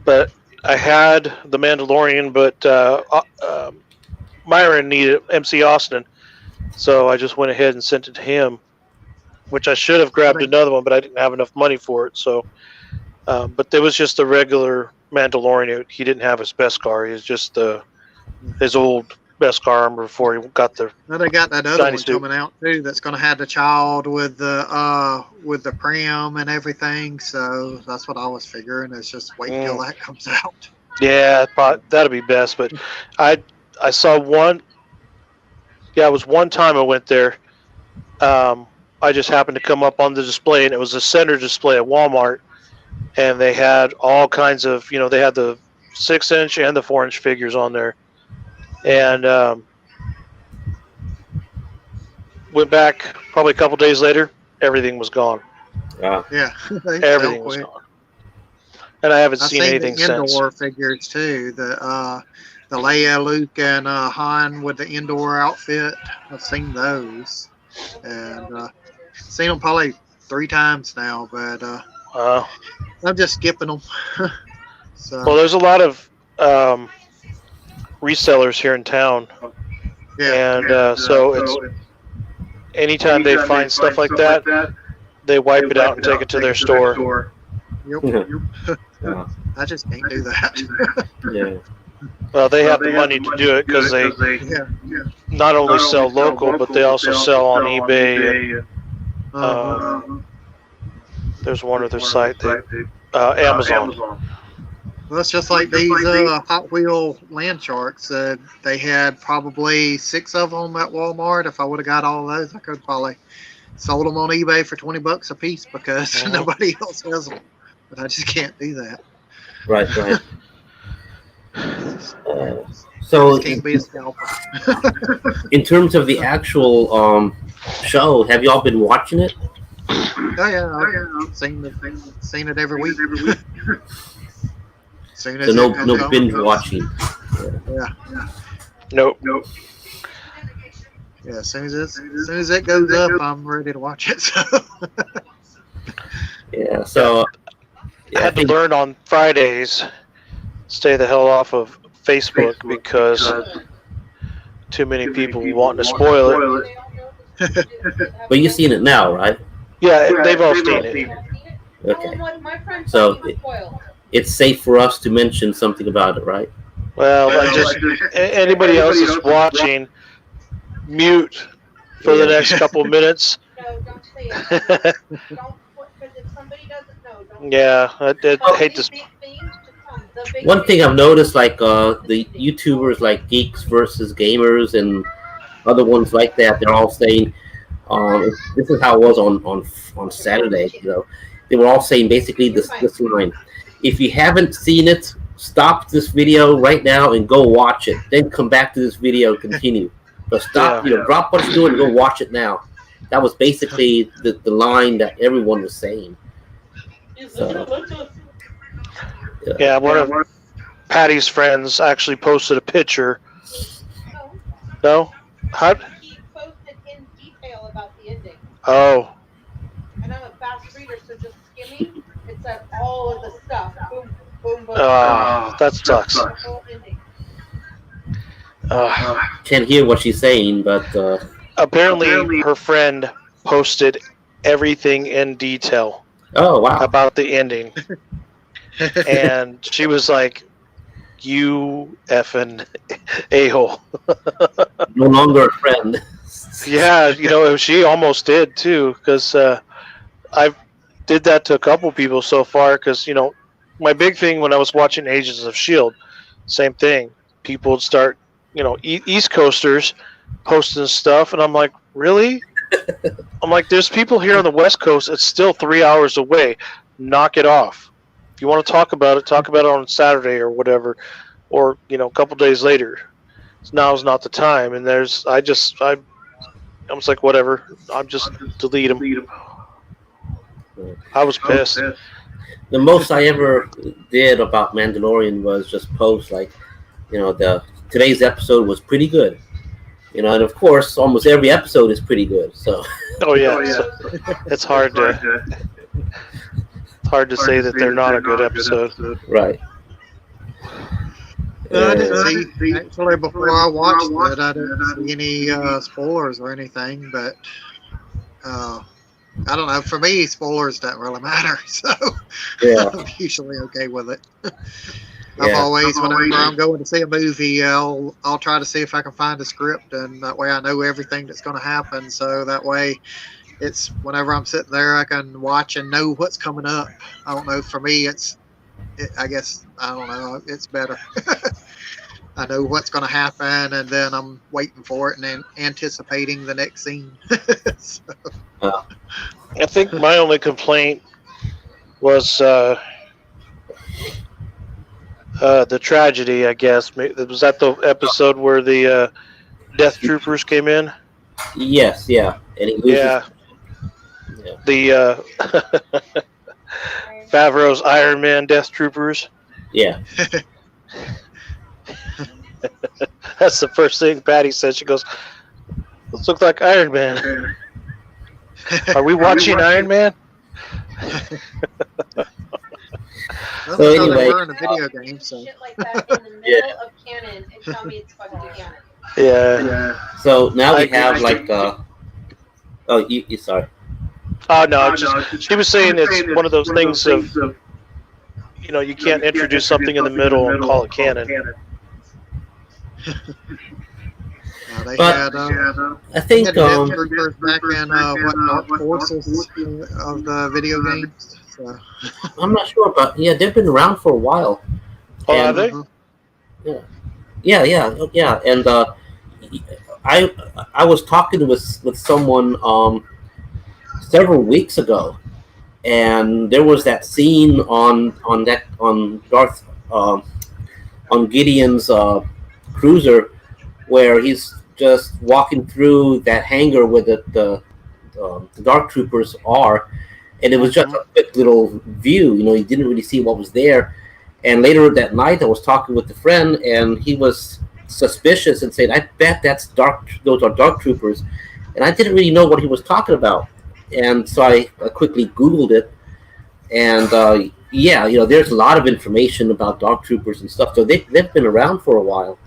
But I had the Mandalorian, but Myron needed MC Austin, so I just went ahead and sent it to him, which I should have grabbed another one, but I didn't have enough money for it. So, but there was just the regular Mandalorian. He didn't have his Beskar. He was just his old Beskar armor before he got the. Now they got that other one Dynasty. coming out too. That's going to have the child with the pram and everything. So that's what I was figuring. It's just wait till that comes out. Yeah, that'll be best. But I saw one. Yeah, it was one time I went there. I just happened to come up on the display, and it was a center display at Walmart, and they had all kinds of, they had the 6-inch and the 4-inch figures on there, and went back probably a couple days later, everything was gone. Yeah. Everything was gone, and I haven't I've seen anything the since. indoor figures too. The Leia, Luke, and Han with the indoor outfit. I've seen those, and seen them probably 3 times now. But I'm just skipping them. So Well, there's a lot of resellers here in town, and so it's anytime they find stuff like that, they wipe it out and take it to their store. Yep. Yeah. I just can't do that. Yeah. Well, they have the money to do it because they Yeah. not only sell local, but they also sell on eBay. And, there's one other site, Amazon. Well, it's just like these Hot Wheel Land Sharks. They had probably 6 of them at Walmart. If I would have got all those, I could probably sold them on eBay for $20 a piece because nobody else has them. But I just can't do that. Right. So, Just can't be a scalper. in terms of the actual show, have y'all been watching it? Oh yeah, I've seen it every week. Soon as So it no comes on. binge watching. Yeah. Nope. Yeah, as soon as it goes up, I'm ready to watch it. So. Yeah. So I had to learn on Fridays, stay the hell off of Facebook because too many people wanting to spoil it. But you've seen it now, right? Yeah, they've all seen it. Okay. My friend So told me it was spoiled. it's safe for us to mention something about it, right? Well, I just anybody else is watching, mute for the next couple of minutes. No, don't say it. Don't, because if somebody doesn't know, don't. Yeah, I hate to. Big things to come. The big One thing I've noticed, like the YouTubers like Geeks versus Gamers and other ones like that. They're all saying, this is how it was on Saturday. They were all saying basically this line: if you haven't seen it, stop this video right now and go watch it. Then come back to this video and continue. But stop, drop what you're doing and go watch it now. That was basically the line that everyone was saying. So, yeah, one of Patty's friends actually posted a picture. No? How? He posted in detail about the ending. Oh. And I'm a fast reader, so just skimming, it said all of the stuff. Boom, boom, boom. That sucks. Whole ending. Can't hear what she's saying, but apparently her friend posted everything in detail. Oh, wow. About the ending. And she was like, you effing a-hole. No longer a friend. Yeah, she almost did too, because I did that to a couple people so far, because, my big thing when I was watching Agents of S.H.I.E.L.D., same thing. People would start, East Coasters posting stuff, and I'm like, really? I'm like, there's people here on the West Coast. It's still 3 hours away. Knock it off. If you want to talk about it on Saturday or whatever, or a couple days later. Now's not the time. And I was like, whatever. I'm just delete them. I was pissed. The most I ever did about Mandalorian was just post like, today's episode was pretty good. And of course, almost every episode is pretty good. So. Oh yeah. So it's hard to say that they're not a good episode. Right. I didn't see actually before I watched it. I didn't see any spoilers or anything, but I don't know. For me, spoilers don't really matter, so I'm usually okay with it. I've always, whenever I'm going to see a movie, I'll try to see if I can find a script, and that way I know everything that's going to happen. So that way, it's whenever I'm sitting there, I can watch and know what's coming up. I don't know. For me, I guess I don't know. It's better. I know what's going to happen, and then I'm waiting for it and then anticipating the next scene. So. I think my only complaint was the tragedy, I guess. Was that the episode where the Death Troopers came in? Yes, yeah. And he loses. The Favreau's Iron Man Death Troopers. Yeah. That's the first thing Patty said. She goes, "This looks like Iron Man." Are we watching Iron Man? Well, so anyway, in the video game, so. Shit like that in the middle of canon and tell me it's fucking canon. Yeah. So now we have like you sorry. Oh no, she was saying it's one of those things of you can't introduce something in the middle and call it canon. They but had, I think back in Dark Forces of the video games. So. I'm not sure, but they've been around for a while. Oh, have they? Yeah. And I was talking with someone several weeks ago, and there was that scene on Gideon's cruiser where he's just walking through that hangar where the Dark Troopers are, and it was just a quick little view. You didn't really see what was there. And later that night, I was talking with a friend, and he was suspicious and said, "I bet those are Dark Troopers," and I didn't really know what he was talking about. And so I quickly Googled it, and there's a lot of information about Dark Troopers and stuff. So they've been around for a while.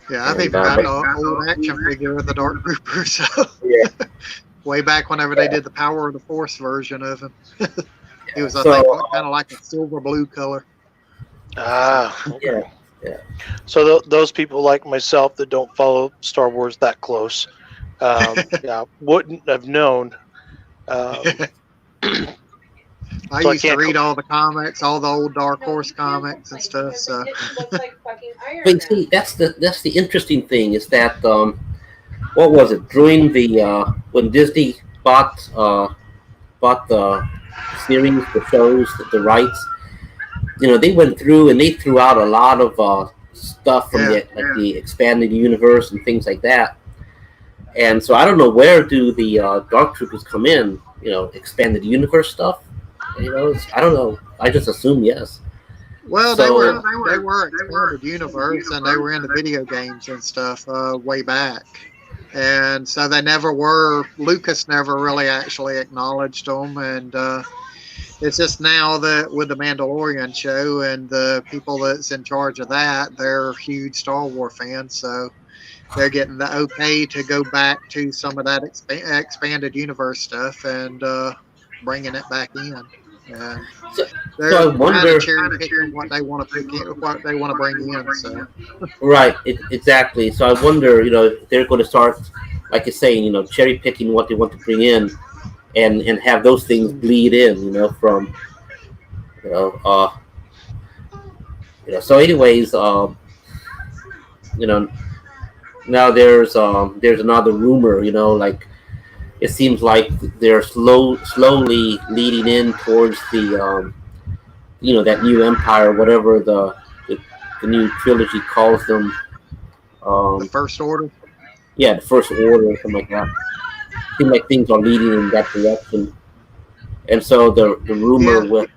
Yeah, I've even got an old action figure of the Dark Troopers. So. Yeah. Way back whenever they did the Power of the Force version of him. He was, I think, kind of like a silver blue color. Okay. Yeah. So those people like myself that don't follow Star Wars that close, wouldn't have known. I used to read all the comics, all the old Dark Horse comics and stuff. So. It looks like fucking Iron But see, that's the interesting thing is that what was it during the when Disney bought the series, the shows, the rights. They went through and they threw out a lot of stuff from Yeah, the expanded universe and things like that. And so I don't know, where do the Dark Troopers come in? Expanded universe stuff. I don't know. I just assume yes. well, So they were expanded universe, and they were in the video games and stuff way back. And so they never were. Lucas never really actually acknowledged them, and it's just now that with the Mandalorian show and the people that's in charge of that, they're huge Star Wars fans, so they're getting the okay to go back to some of that expanded universe stuff and bringing it back in. And so, so they're I kind of wonder. cherry picking what they want to pick in, what they want to bring in. So Right, exactly. So I wonder, if they're going to start, like you're saying, cherry picking what they want to bring in, and have those things bleed in, from, you know, uh, So, anyways, you know, now there's another rumor, like it seems like they're slowly leading in towards the, that new empire, whatever the new trilogy calls them. the Um, First Order. yeah, the First Order or something like that. Seem like things are leading in that direction. And so the rumor Yeah, with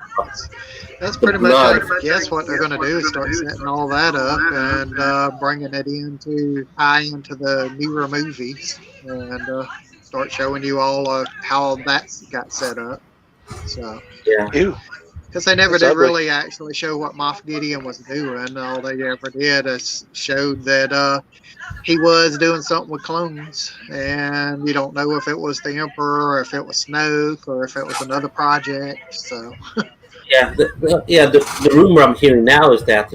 that's the pretty much, I blood, guess, what they're going to do is start setting all that up and bringing it in to tie into the newer movies and start showing you all how that got set up. So, yeah, Ew, because they never that's did ugly. really actually show what Moff Gideon was doing. All they ever did is showed that he was doing something with clones, and you don't know if it was the Emperor, or if it was Snoke, or if it was another project. So, yeah, the rumor I'm hearing now is that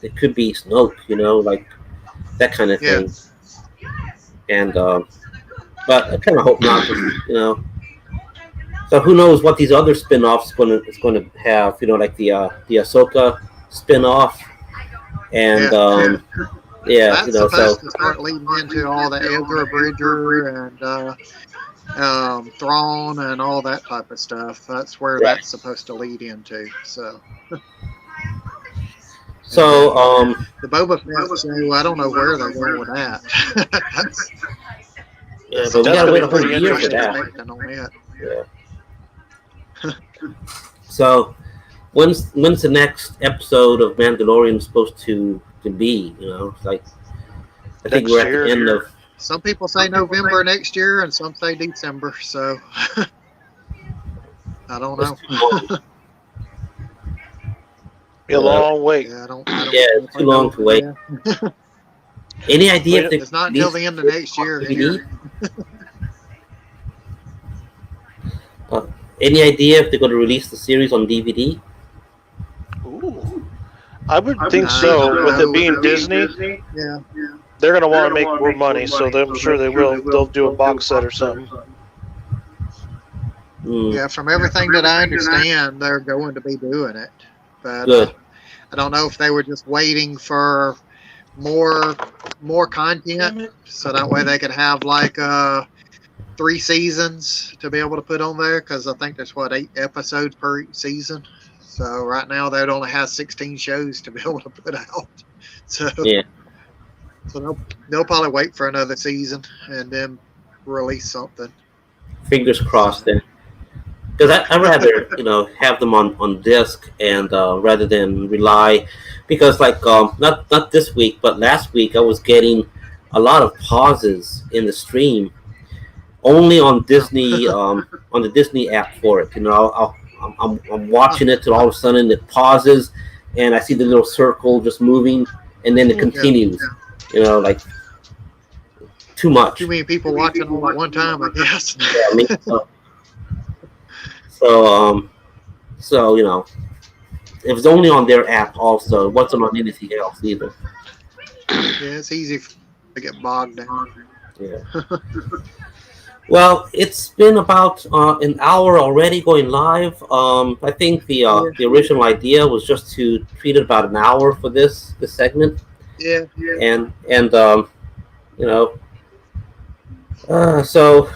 they could be Snoke, like that kind of yeah. thing. And but I kind of hope not, 'cause, So who knows what these other spin-offs going to have? Like the Ahsoka spin-off, and Yeah, yeah, that's supposed to start leading into all the Edgar Bridger and Thrawn and all that type of stuff. That's where right. that's supposed to lead into. So, and So then the Boba Fett show, I don't know where they're going with that. that's, yeah, that's but we That's gotta gonna wait a be whole pretty year for interesting. that. expecting on it. Yeah. So when's the next episode of Mandalorian supposed to be? It's like I think Next we're at the year. end of. Some people say November next year, and some say December. So I don't It's know. too long. Be a long wait. Yeah, I don't Yeah, it's too long to wait. Yeah. Any idea if they It's not until the end of next year DVD? here. Uh, any idea if they're going to release the series on DVD? Ooh, I would think so. With it being Disney, Yeah. they're gonna want to make more money, so I'm sure they will. They'll do a box set or something. Mm, Yeah, from everything that I understand, they're going to be doing it. But good. I don't know if they were just waiting for more content, so that way they could have like 3 seasons to be able to put on there. Because I think there's 8 episodes per season. So right now they only have 16 shows to be able to put out. So Yeah. so they'll probably wait for another season and then release something. Fingers crossed then. Because I'd rather have them on disc and rather than rely, because like not this week but last week I was getting a lot of pauses in the stream only on Disney on the Disney app for it. I'm watching it till all of a sudden it pauses and I see the little circle just moving and then it continues. Like too much. Too many people watching all at one time, I guess. Yeah, I mean, so it was only on their app also. It wasn't on anything else either. Yeah, it's easy to get bogged down. Yeah. Well, it's been about an hour already going live. I think the original idea was just to treat it about an hour for this segment, Yeah. and So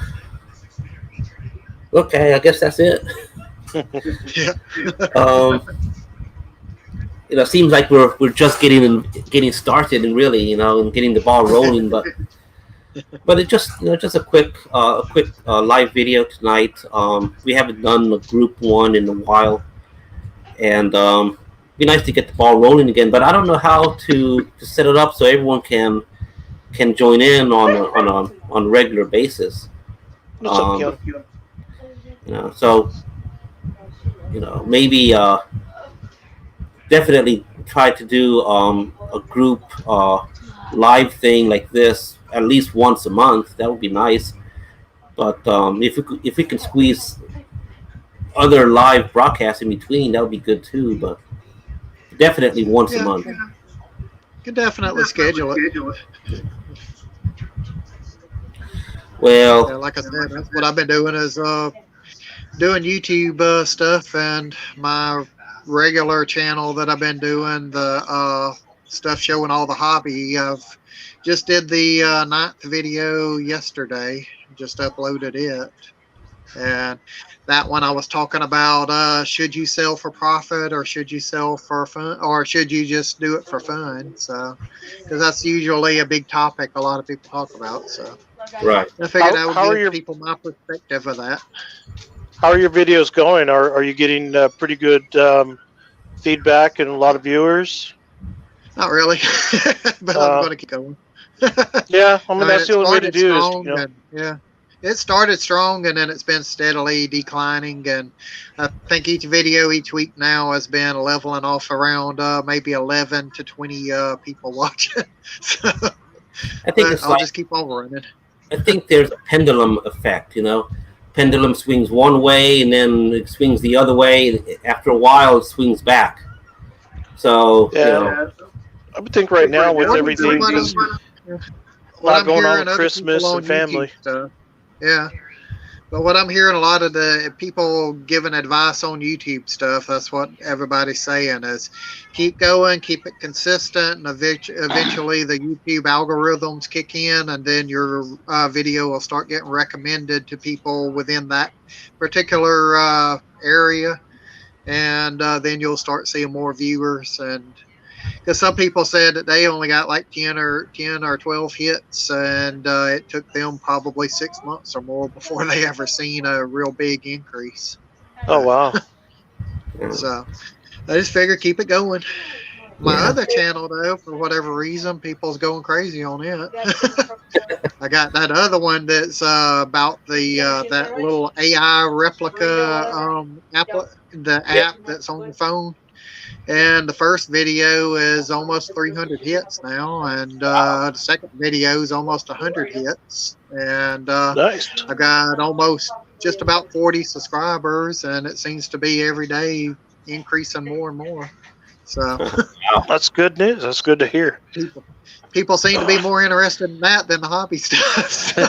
okay, I guess that's it. Yeah. Um, seems like we're just getting started, and really, and getting the ball rolling. But it just just a quick live video tonight. We haven't done a group one in a while, and be nice to get the ball rolling again. But I don't know how to set it up so everyone can join in on a regular basis. What's up, Keon? So maybe definitely try to do a group live thing like this at least once a month. That would be nice. But if we can squeeze other live broadcasts in between, that would be good too. But definitely once a Yeah. month. Can definitely schedule it. Well, Yeah, like I said, that's what I've been doing is doing YouTube stuff, and my regular channel that I've been doing the stuff showing all the hobby. I've just did the ninth video yesterday, just uploaded it, and that one I was talking about should you sell for profit or should you sell for fun or should you just do it for fun? So because that's usually a big topic a lot of people talk about. So right. I figured I would How are give your people my perspective of that. videos going? Are you getting pretty good feedback and a lot of viewers? Not really, but I'm going to keep going. Yeah, I mean that's It the only way to started do is strong, and yeah, it started strong, and then it's been steadily declining. And I think each video each week now has been leveling off around maybe 11 to 20 people watching. So, I think but it's I'll like just keep on running. I think there's a pendulum effect. Pendulum swings one way and then it swings the other way. After a while, it swings back. So yeah. I would think right now with everything just What not I'm going on hearing with other people Christmas on and family. YouTube stuff. Yeah. But what I'm hearing a lot of the people giving advice on YouTube stuff, that's what everybody's saying is keep going, keep it consistent, and eventually the YouTube algorithms kick in, and then your video will start getting recommended to people within that particular area, and then you'll start seeing more viewers. And because some people said that they only got like 10 or 12 hits, and it took them probably 6 months or more before they ever seen a real big increase. Oh wow. So I just figure keep it going. My Yeah. other channel, though, for whatever reason, people's going crazy on it. I got that other one that's about the that little AI replica the app that's on your phone. And the first video is almost 300 hits now, and the second video is almost 100 hits. And Nice. I got almost just about 40 subscribers, and it seems to be every day increasing more and more. So That's good news. That's good to hear. people seem to be more interested in that than the hobby stuff. So.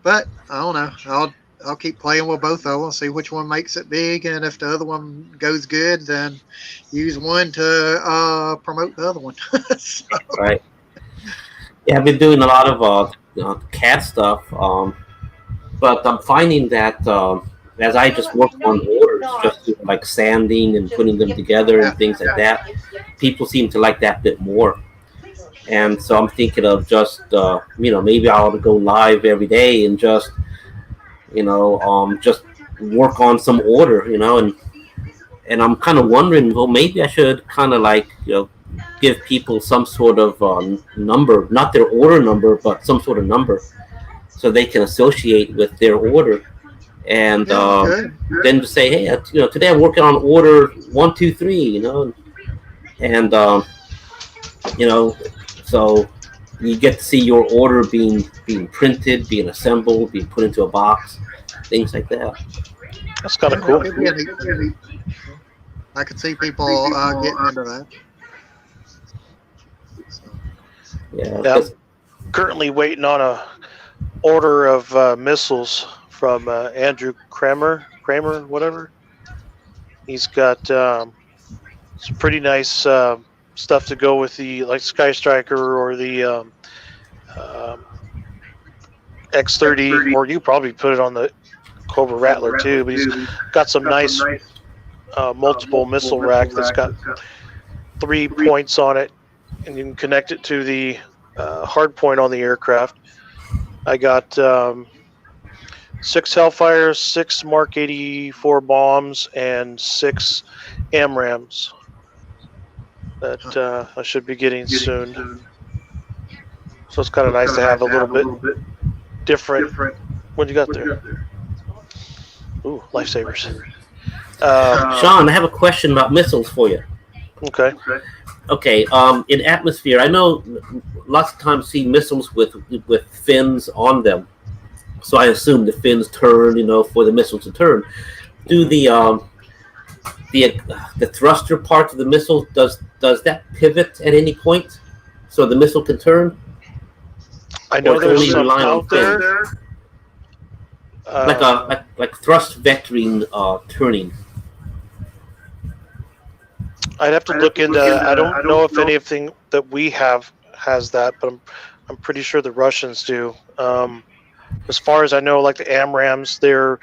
But I don't know. I'll keep playing with both of them, see which one makes it big, and if the other one goes good, then use one to promote the other one. So, Right. Yeah, I've been doing a lot of CAD stuff, but I'm finding that as I just work on orders, just like sanding and putting them together and things like that, people seem to like that bit more. And so I'm thinking of just maybe I ought to go live every day and just just work on some order, and I'm kind of wondering, well, maybe I should kind of like give people some sort of number, not their order number, but some sort of number, so they can associate with their order, and then to say, hey, today I'm working on order 1, 2, 3, and so you get to see your order being printed, being assembled, being put into a box, things like that. That's kind of cool. I could see people getting into that. Yeah. Yeah, I'm currently waiting on a order of missiles from Andrew Kramer, whatever. He's got some pretty nice stuff to go with the like Sky Striker or the X30, or you probably put it on the Cobra Rattler too. But he's got some nice multiple missile rack that's got 3 points on it, and you can connect it to the hard point on the aircraft. I got 6 Hellfires, 6 Mark 84 bombs, and 6 AMRAAMs that I should be getting soon. So it's kind of nice to have a little bit different. What you got there? Ooh, lifesavers. Sean, I have a question about missiles for you. Okay. Okay, in atmosphere, I know lots of times see missiles with fins on them. So I assume the fins turn, for the missile to turn. Do the thruster part of the missile, does that pivot at any point so the missile can turn? I know there's some rely on out there. Like thrust vectoring turning. I'd have to look into. I don't know if anything that we have has that, but I'm pretty sure the Russians do. As far as I know, like the AMRAAMs, they're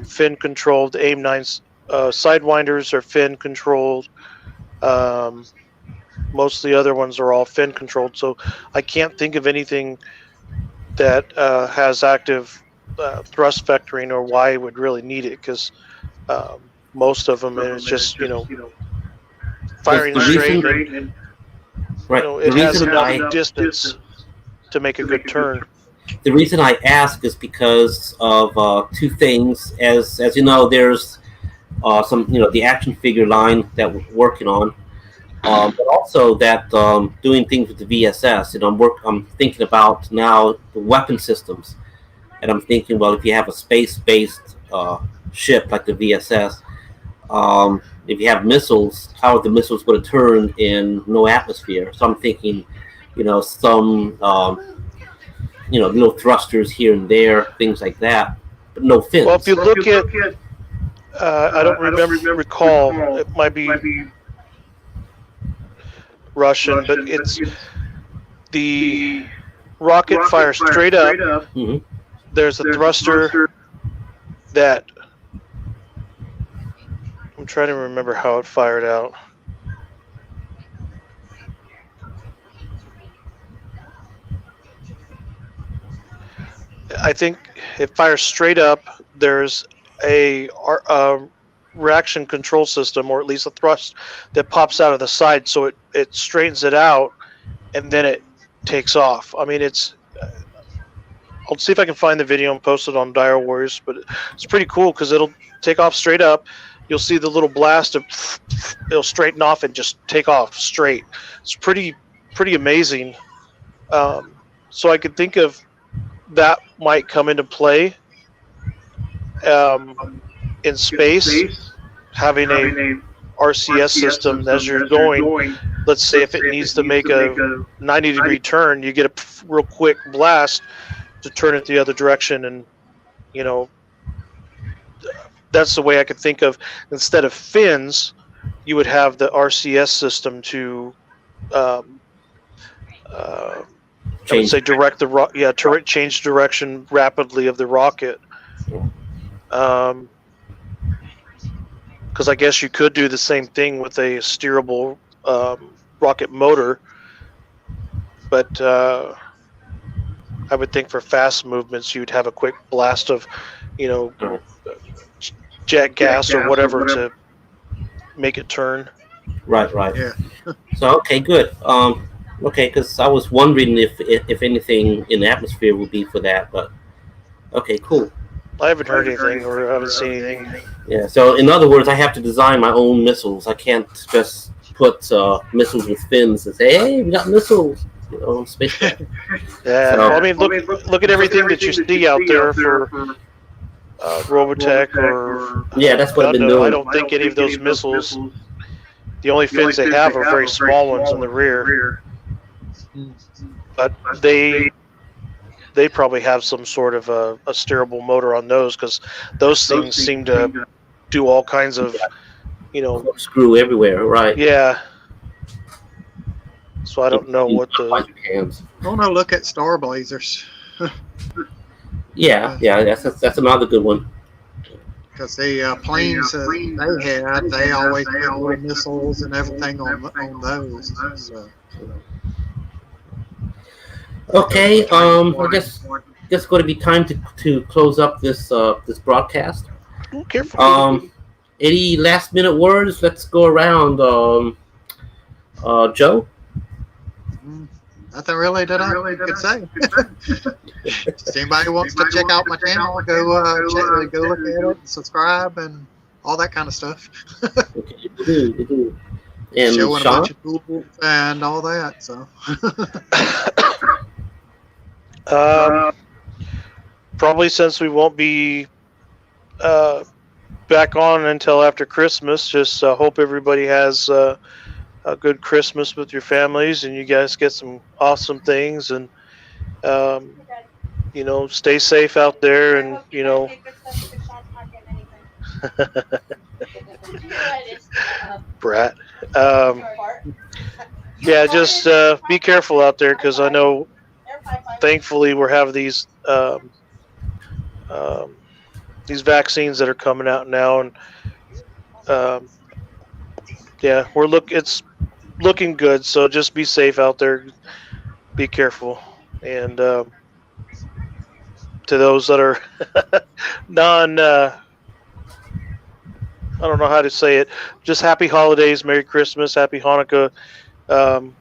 fin controlled. The AIM-9s sidewinders are fin controlled. Most of the other ones are all fin controlled. So I can't think of anything that has active thrust vectoring or why it would really need it, because most of them is just firing straight. Right. It has enough distance to make a good turn. The reason I ask is because of 2 things. As you know, there's some the action figure line that we're working on, but also that doing things with the VSS. I'm thinking about now the weapon systems, and I'm thinking, well, if you have a space-based ship like the VSS, if you have missiles, how are the missiles going to turn in no atmosphere? So I'm thinking, some little thrusters here and there, things like that, but no fins. Well, if you look at, I don't recall, it might be Russian, but it's the rocket fires straight up. Mm-hmm. There's a thruster that, I'm trying to remember how it fired out. I think it fires straight up. There's a reaction control system, or at least a thrust that pops out of the side, so it straightens it out, and then it takes off. I mean, I'll see if I can find the video and post it on DioWarriors, but it's pretty cool because it'll take off straight up. You'll see the little blast of, it'll straighten off and just take off straight. It's pretty amazing. So I could think of that might come into play in space, having a RCS system as you're going. Let's say if it needs to make a 90-degree turn, you get a real quick blast to turn it the other direction, and that's the way I could think of. Instead of fins, you would have the RCS system to I would say direct the change direction rapidly of the rocket. Because I guess you could do the same thing with a steerable rocket motor, but I would think for fast movements you'd have a quick blast of, jet gas or whatever to make it turn. Right. Yeah. So okay, good. Okay, because I was wondering if anything in the atmosphere would be for that, but okay, cool. I haven't heard anything or haven't seen anything. Yeah. So in other words, I have to design my own missiles. I can't just put missiles with fins and say, "Hey, we got missiles." Space. Yeah. So, Well, I mean, look at everything that you see out there for Robotech or yeah, that's what I've been doing. I don't think any of those missiles. The only fins they have are very small ones in the rear, but they probably have some sort of a steerable motor on those, because those things seem to do all kinds of, screw everywhere, right? Yeah. So I don't know what the. Oh no! Look at Star Blazers. Yeah, yeah, that's another good one. Because the planes they always put little missiles and everything on those. So that goes Okay, for training I points. guess going to be time to close up this broadcast. Ooh, careful. Um, any last minute words? Let's go around. Joe. Mm, Nothing really that I could say. Just anybody who wants to check out my channel, go look at it, and subscribe, and all that kind of stuff. Okay, you do. And Showing a Sean. bunch of tools and all that. So Um, Probably since we won't be back on until after Christmas, just hope everybody has a good Christmas with your families and you guys get some awesome things and um, stay safe out there I and hope you guys get good stuff because Sean's not getting anything. brat. Sorry. Fart. Yeah, just be careful out there because I know thankfully we're having um, these vaccines that are coming out now and um, yeah, it's looking good. So just be safe out there, be careful, and to those that are non, I don't know how to say it. Just happy holidays, Merry Christmas, Happy Hanukkah, um,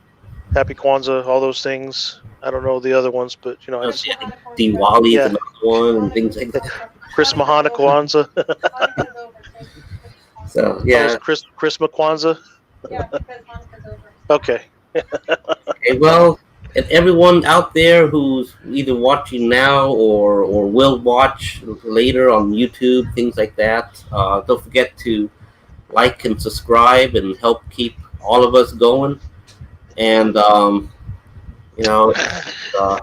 Happy Kwanzaa, all those things. I don't know the other ones, but it's I think Diwali is yeah, another one, and things like that. Christmas, Hanukkah, Kwanzaa. Hanukkah's over. So Oh, yeah. it's Christmas, Kwanzaa. Yeah, because Hanukkah's over. Okay. Okay, well, and everyone out there who's either watching now or will watch later on YouTube, things like that, don't forget to like and subscribe and help keep all of us going. And you know, uh,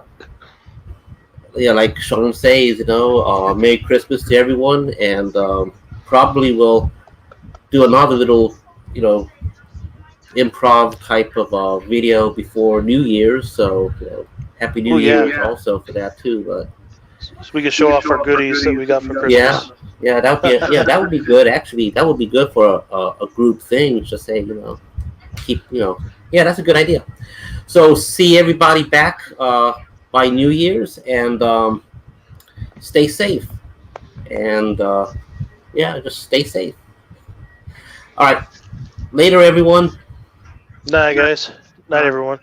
yeah, like Sean says, Merry Christmas to everyone, and probably we'll do another little, you know, improv type of video before New Year's. So Happy Oh New yeah, Year's also for that too. But so we can show off our goodies that we got for yeah, Christmas. yeah, that would be good. Actually, that would be good for a group thing. Just say keep yeah, that's a good idea. So see everybody back by New Year's and stay safe and yeah, just stay safe. All right, later everyone. Night, guys. Night, everyone.